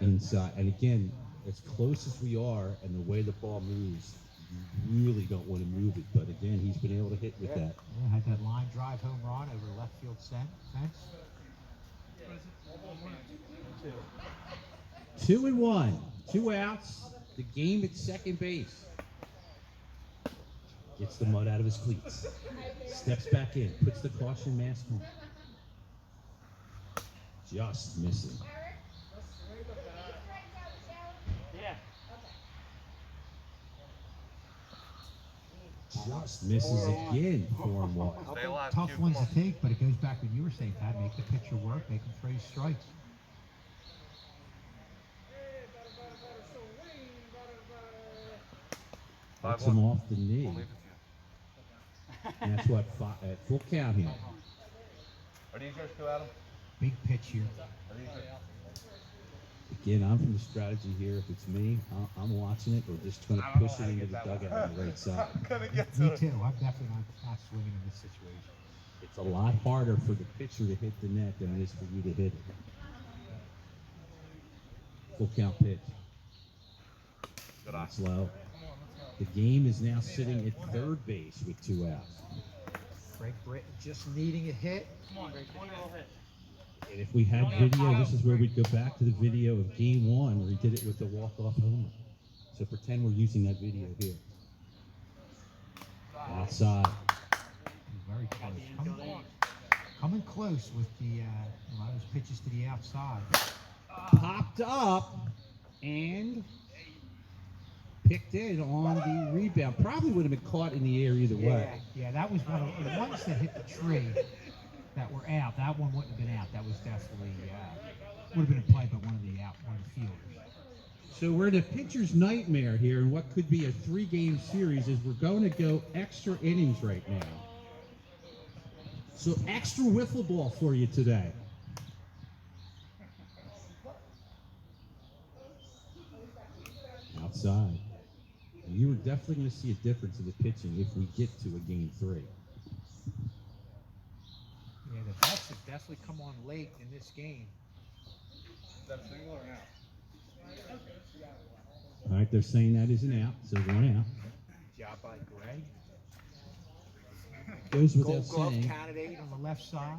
Inside, and again, as close as we are and the way the ball moves, you really don't want to move it. But again, he's been able to hit with that. Yeah, had that line drive home run over left field fence. 2 and 1, 2 outs. The game at second base. Gets the mud out of his cleats. Steps back in, puts the caution mask on. Just missing. Yeah. Just misses again for him. Stay alive, Tough Q, ones come to take, but it goes back what you were saying, Pat. Make the pitcher work, make him throw strikes. Puts him off the knee. We'll leave it to you. And that's what, at full count here. Are these yours too, Adam? Big pitch here. Are these yours? Again, I'm from the strategy here. If it's me, I'm watching it. We're just going to push it into the dugout on the right side. I'm gonna get to Me it. too. I'm definitely not swinging in this situation. It's a lot harder for the pitcher to hit the net than it is for you to hit it. Full count pitch. Slow. The game is now sitting at third base with 2 outs. Frank Britton just needing a hit. And if we had video, this is where we'd go back to the video of game 1 where he did it with the walk-off homer. So pretend we're using that video here. Outside. Very close. Coming close with the a lot of those pitches to the outside. Popped up and picked in on the rebound. Probably would have been caught in the air either way. Yeah, that was one of the ones that hit the tree that were out. That one wouldn't have been out. That was definitely would have been a play by one of the fielders. So we're in a pitcher's nightmare here, and what could be a 3-game series is we're going to go extra innings right now. So extra wiffle ball for you today. Outside. You are definitely going to see a difference in the pitching if we get to a game 3. Yeah, the bats have definitely come on late in this game. Is that a single or an out? All right, they're saying that is an out, so 1 out. Job by Greg. Goes without Gold glove saying. candidate on the left side.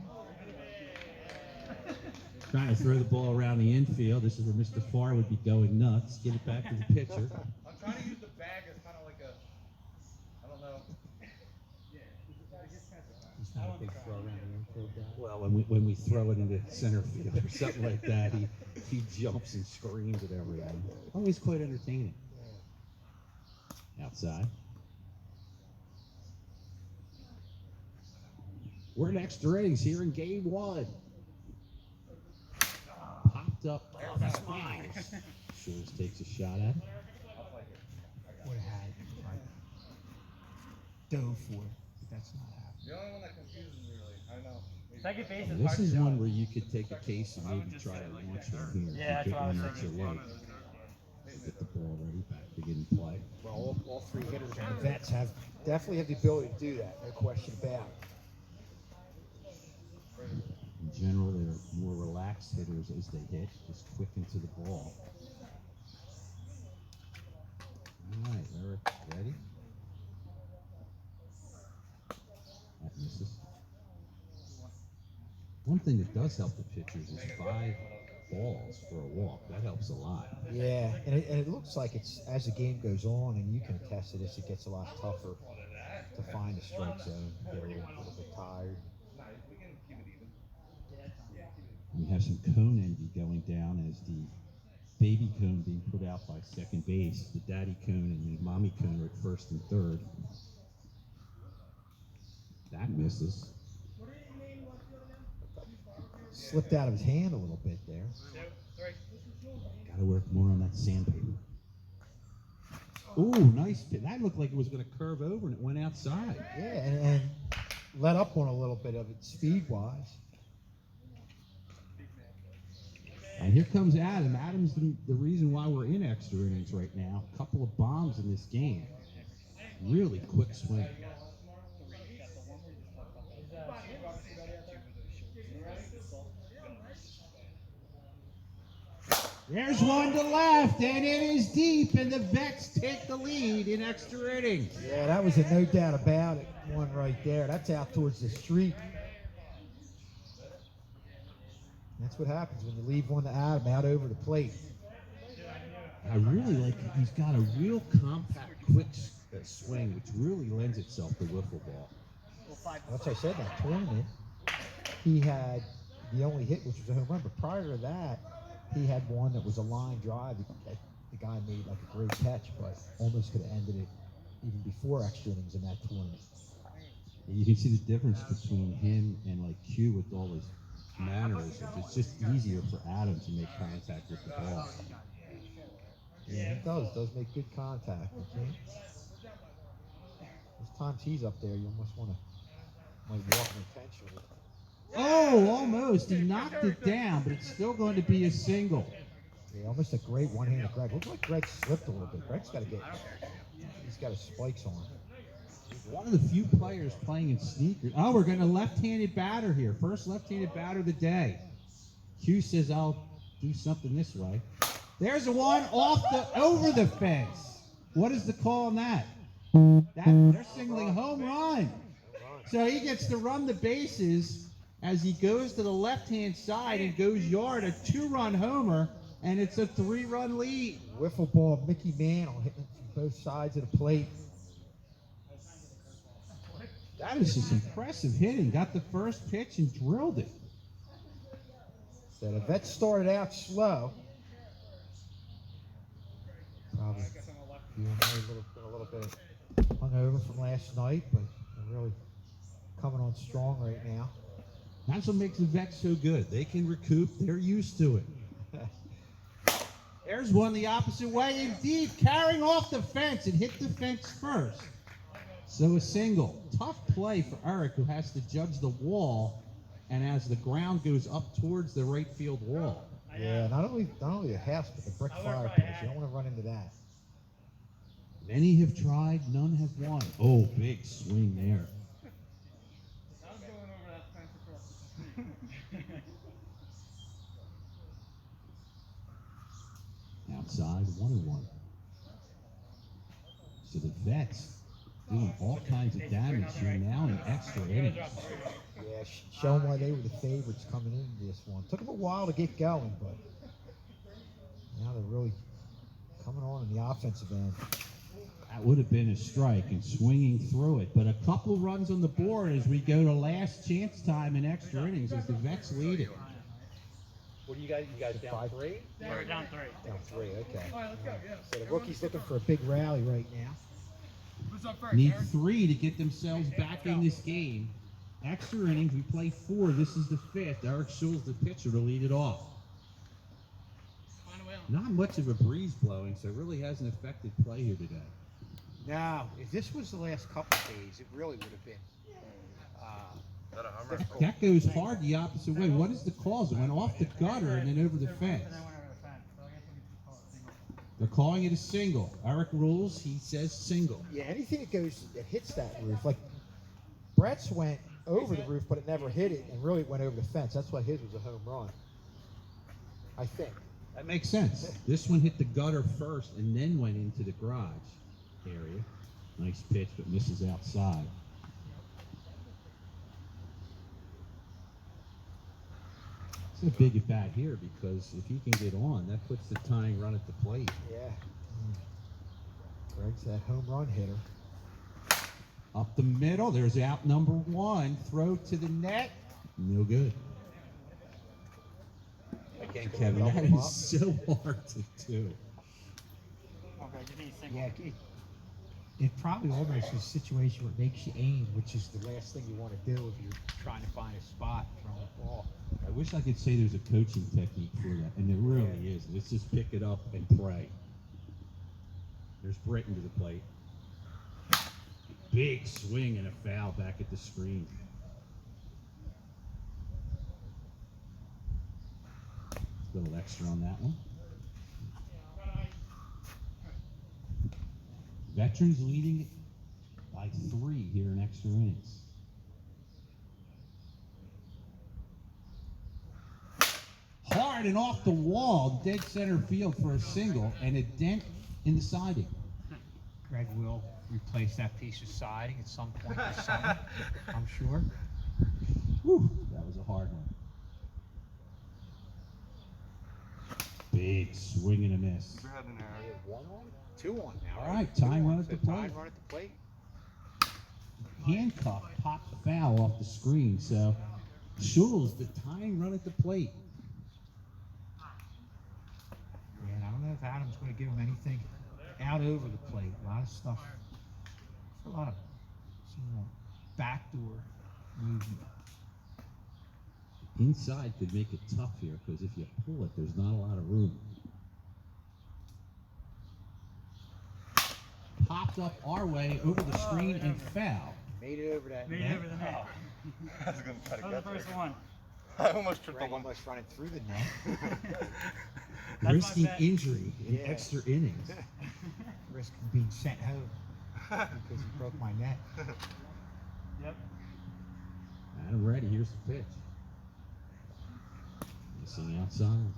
Trying to throw the ball around the infield. This is where Mr. Farr would be going nuts. Get it back to the pitcher. I'm trying to use the bag as kind of like a, I don't know. He's not a big throw around the infield guy. Well, when we throw it into center field or something like that, he jumps and screams at everyone. Always quite entertaining. Outside. We're in extra innings here in game 1. Popped up. Oh, that's fine. Schules takes a shot at it. Would have had like dove for it, but that's not happening. The only one that confuses me really, I know. Second base is This hard is to one judge. where you could take a case and maybe try to launch one here. Yeah, If you that's what I was get one extra thinking. late. Get the ball ready, back to getting play. Well, all 3 hitters on the vets definitely have the ability to do that, no question about it. In general, they're more relaxed hitters as they hit, just quick into the ball. All right, Eric, ready? That misses. One thing that does help the pitchers is 5 balls for a walk. That helps a lot. Yeah, and it looks like it's as the game goes on, and you can attest to this, it gets a lot tougher to find a strike zone. Get a little bit tired. We have some cone envy going down as the baby cone being put out by second base. The daddy cone and the mommy cone are at first and third. That misses. Slipped out of his hand a little bit there. Got to work more on that sandpaper. Ooh, nice pit. That looked like it was going to curve over and it went outside. Yeah, and let up on a little bit of it speed-wise. And here comes Adam. Adam's the reason why we're in extra innings right now. A couple of bombs in this game. Really quick swing. There's one to left, and it is deep, and the Vets take the lead in extra innings. Yeah, that was a no doubt about it one right there. That's out towards the street. That's what happens when you leave one to Adam out over the plate. I really like he's got a real compact, quick swing, which really lends itself to wiffle ball. That's what I said, that tournament, he had the only hit, which was a home run, but prior to that, he had one that was a line drive that the guy made like a great catch, but almost could have ended it even before extra innings in that tournament. You can see the difference between him and like Q with all his manners. It's just easier for Adam to make contact with the ball. Yeah, he does make good contact. Okay? There's times he's up there, you almost want to walk him intentionally. Oh, almost. He knocked it down, but it's still going to be a single. Yeah, almost a great one-handed Greg. Looks like Greg slipped a little bit. Greg's got to get. He's got his spikes on. One of the few players playing in sneakers. Oh, we're getting a left-handed batter here. First left-handed batter of the day. Hugh says, I'll do something this way. There's a one over the fence. What is the call on that? They're signaling a home run. So he gets to run the bases as he goes to the left-hand side and goes yard, a 2-run homer, and it's a 3-run lead. Wiffle ball, Mickey Mantle hitting it from both sides of the plate. That is just impressive hitting. Got the first pitch and drilled it. So the Vets started out slow. Probably feeling a little bit hungover from last night, but they're really coming on strong right now. That's what makes the Vets so good. They can recoup. They're used to it. There's one the opposite way and deep, carrying off the fence. It hit the fence first. So a single. Tough play for Eric, who has to judge the wall, and as the ground goes up towards the right field wall. Yeah, not only the house, but the brick fireplace. You don't want to run into that. Many have tried, none have won. Oh, big swing there. Outside, 1-1. So the Vets doing all kinds of damage here now in extra innings. Yeah, showing why they were the favorites coming into this one. Took them a while to get going, but now they're really coming on in the offensive end. That would have been a strike and swinging through it, but a couple runs on the board as we go to last chance time in extra innings as the Vets lead it. What do you guys down 3? Yeah, we're down 3. Down 3, okay. All right, let's go. Yeah. So the rookie's looking for a big rally right now. Who's up first? Need Aaron? 3 to get themselves back in this game. Extra innings, we play 4. This is the 5th. Eric Schules, the pitcher, to lead it off. Find a way on. Not much of a breeze blowing, so it really hasn't affected play here today. Now, if this was the last couple of days, it really would have been difficult. That goes hard the opposite way. What is the cause? It went off the gutter and then over the fence. And then went over the fence. So I guess we can call it single. They're calling it a single. Eric rules, he says single. Yeah, anything that hits that roof, like Brett's went over the roof, but it never hit it, and really went over the fence. That's why his was a home run, I think. That makes sense. This one hit the gutter first and then went into the garage area. Nice pitch, but misses outside. It's a big at bat here because if he can get on, that puts the tying run at the plate. Yeah. Greg's that home run hitter. Up the middle, there's out number 1. Throw to the net. No good. Again, Kevin, that is so hard to do. Okay, just need a single. Yeah, it probably almost is a situation where it makes you aim, which is the last thing you want to do if you're trying to find a spot from a ball. I wish I could say there's a coaching technique for that, and there really is. Let's just pick it up and pray. There's Britton to the plate. Big swing and a foul back at the screen. A little extra on that one. Veterans leading by 3 here in extra innings. Hard and off the wall, dead center field for a single, and a dent in the siding. Greg will replace that piece of siding at some point this summer, I'm sure. Whew, that was a hard one. Big swing and a miss. 1 on, 2 on now. All right, tying run at the plate. Tying run at the plate. Handcuff popped foul off the screen, so Schules, the tying run at the plate. Yeah, and I don't know if Adam's going to give him anything out over the plate. A lot of stuff. A lot of backdoor movement. Inside could make it tough here because if you pull it, there's not a lot of room. Popped up our way over the screen and foul. Made it over that Made net. it over the net. I was gonna try to That was get the there. first one. I almost tripped Greg on one. almost running through the net. risking injury in extra innings. Risk of being sent home because he broke my neck. Yep. Adam ready. Here's the pitch. Missing outside.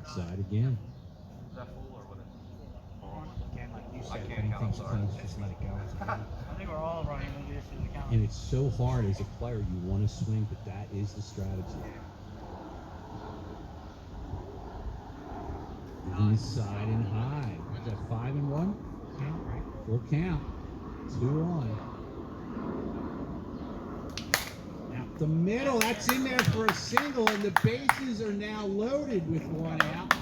Outside again. Is that full or what? Again, like you I said, can't count, anything's sorry. close, just let it go. It's okay. I think we're all running into the issue of the camera. And it's so hard as a player. You want to swing, but that is the strategy. Inside and high. Is that 5-1? Count, right? Full count. 2-1. Out the middle. That's in there for a single, and the bases are now loaded with one out.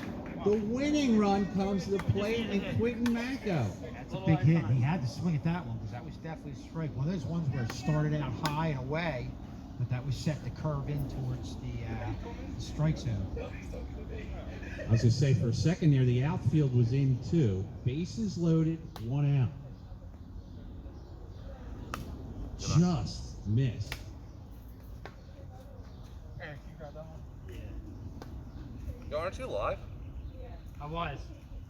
The winning run comes to the plate, and Quentin Manco. That's a big hit. He had to swing at that one because that was definitely a strike. One of those ones where it started out high and away, but that was set to curve in towards the strike zone. I was going to say, for a second there, the outfield was in too. Bases loaded, one out. Just missed. Eric, you grab that one? Yeah. Yo, aren't you live? I was.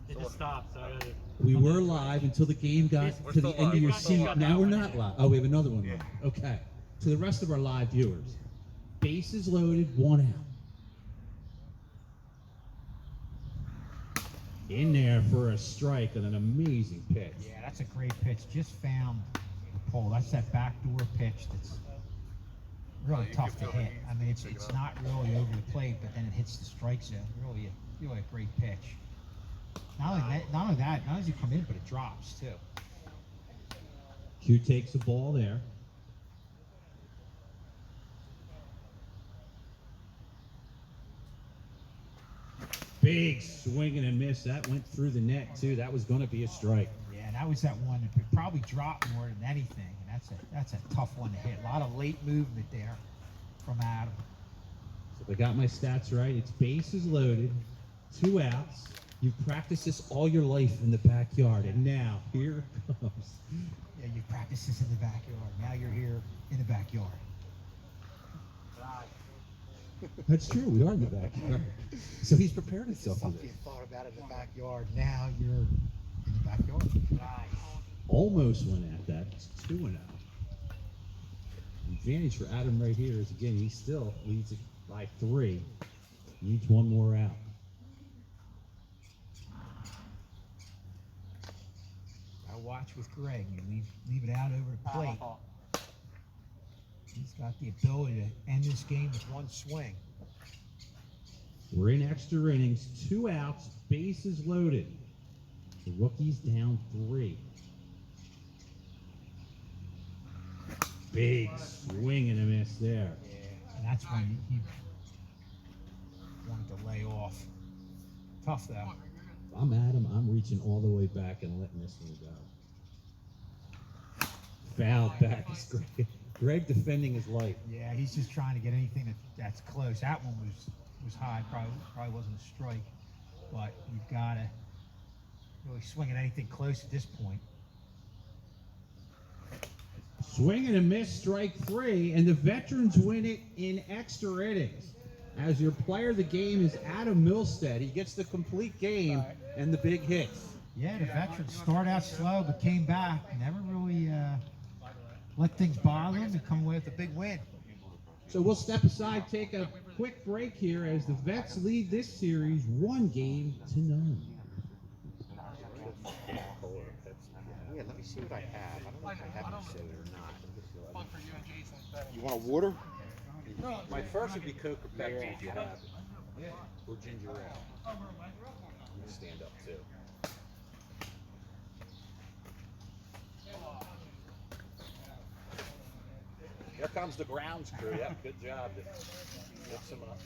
It just stopped, so I gotta... We were live until the game got We're to the still end of live. your We're still seat. live. Now we're not live. Oh, we have another one live. Okay. To the rest of our live viewers, bases loaded, one out. In there for a strike on an amazing pitch. Yeah, that's a great pitch. Just found the pole. That's that backdoor pitch that's really tough to hit. I mean, it's not really over the plate, but then it hits the strike zone. Really a great pitch. Not only that, not only does it come in, but it drops too. Q takes the ball there. Big swing and a miss. That went through the net too. That was going to be a strike. Yeah, that was that one that probably dropped more than anything. And that's a tough one to hit. A lot of late movement there from Adam. So if I got my stats right, it's bases loaded, 2 outs. You've practiced this all your life in the backyard, and now here it comes. Yeah, you practiced this in the backyard. Now you're here in the backyard. That's true. We are in the backyard. So he's prepared himself for Something this. you thought about in the backyard. Now you're in the backyard. Almost went at that. It's 2-0. Advantage for Adam right here is, again, he still leads it by 3. Needs one more out. I watch with Greg. You leave it out over the plate. He's got the ability to end this game with one swing. We're in extra innings, 2 outs, bases loaded. The rookie's down 3. Big swing and a miss there. Yeah, and that's when he wanted to lay off. Tough though. If I'm Adam, I'm reaching all the way back and letting this one go. Fouled back is Greg. Greg defending his life. Yeah, he's just trying to get anything that's close. That one was high, probably wasn't a strike, but you've got to really swing at anything close at this point. Swing and a miss, strike 3, and the veterans win it in extra innings. As your player of the game is Adam Milstead. He gets the complete game and the big hits. Yeah, the veterans start out slow but came back. Never really let things bother them and come away with a big win. So we'll step aside, take a quick break here as the Vets lead this series 1-0. Yeah, let me see what I have. I don't know if I have any soda or not. Fun for you and Jason. You want a water? My first would be Coke or Pepsi if you have it. Or ginger ale. I'm gonna stand up too. Here comes the grounds crew. Yep, good job to mix them up.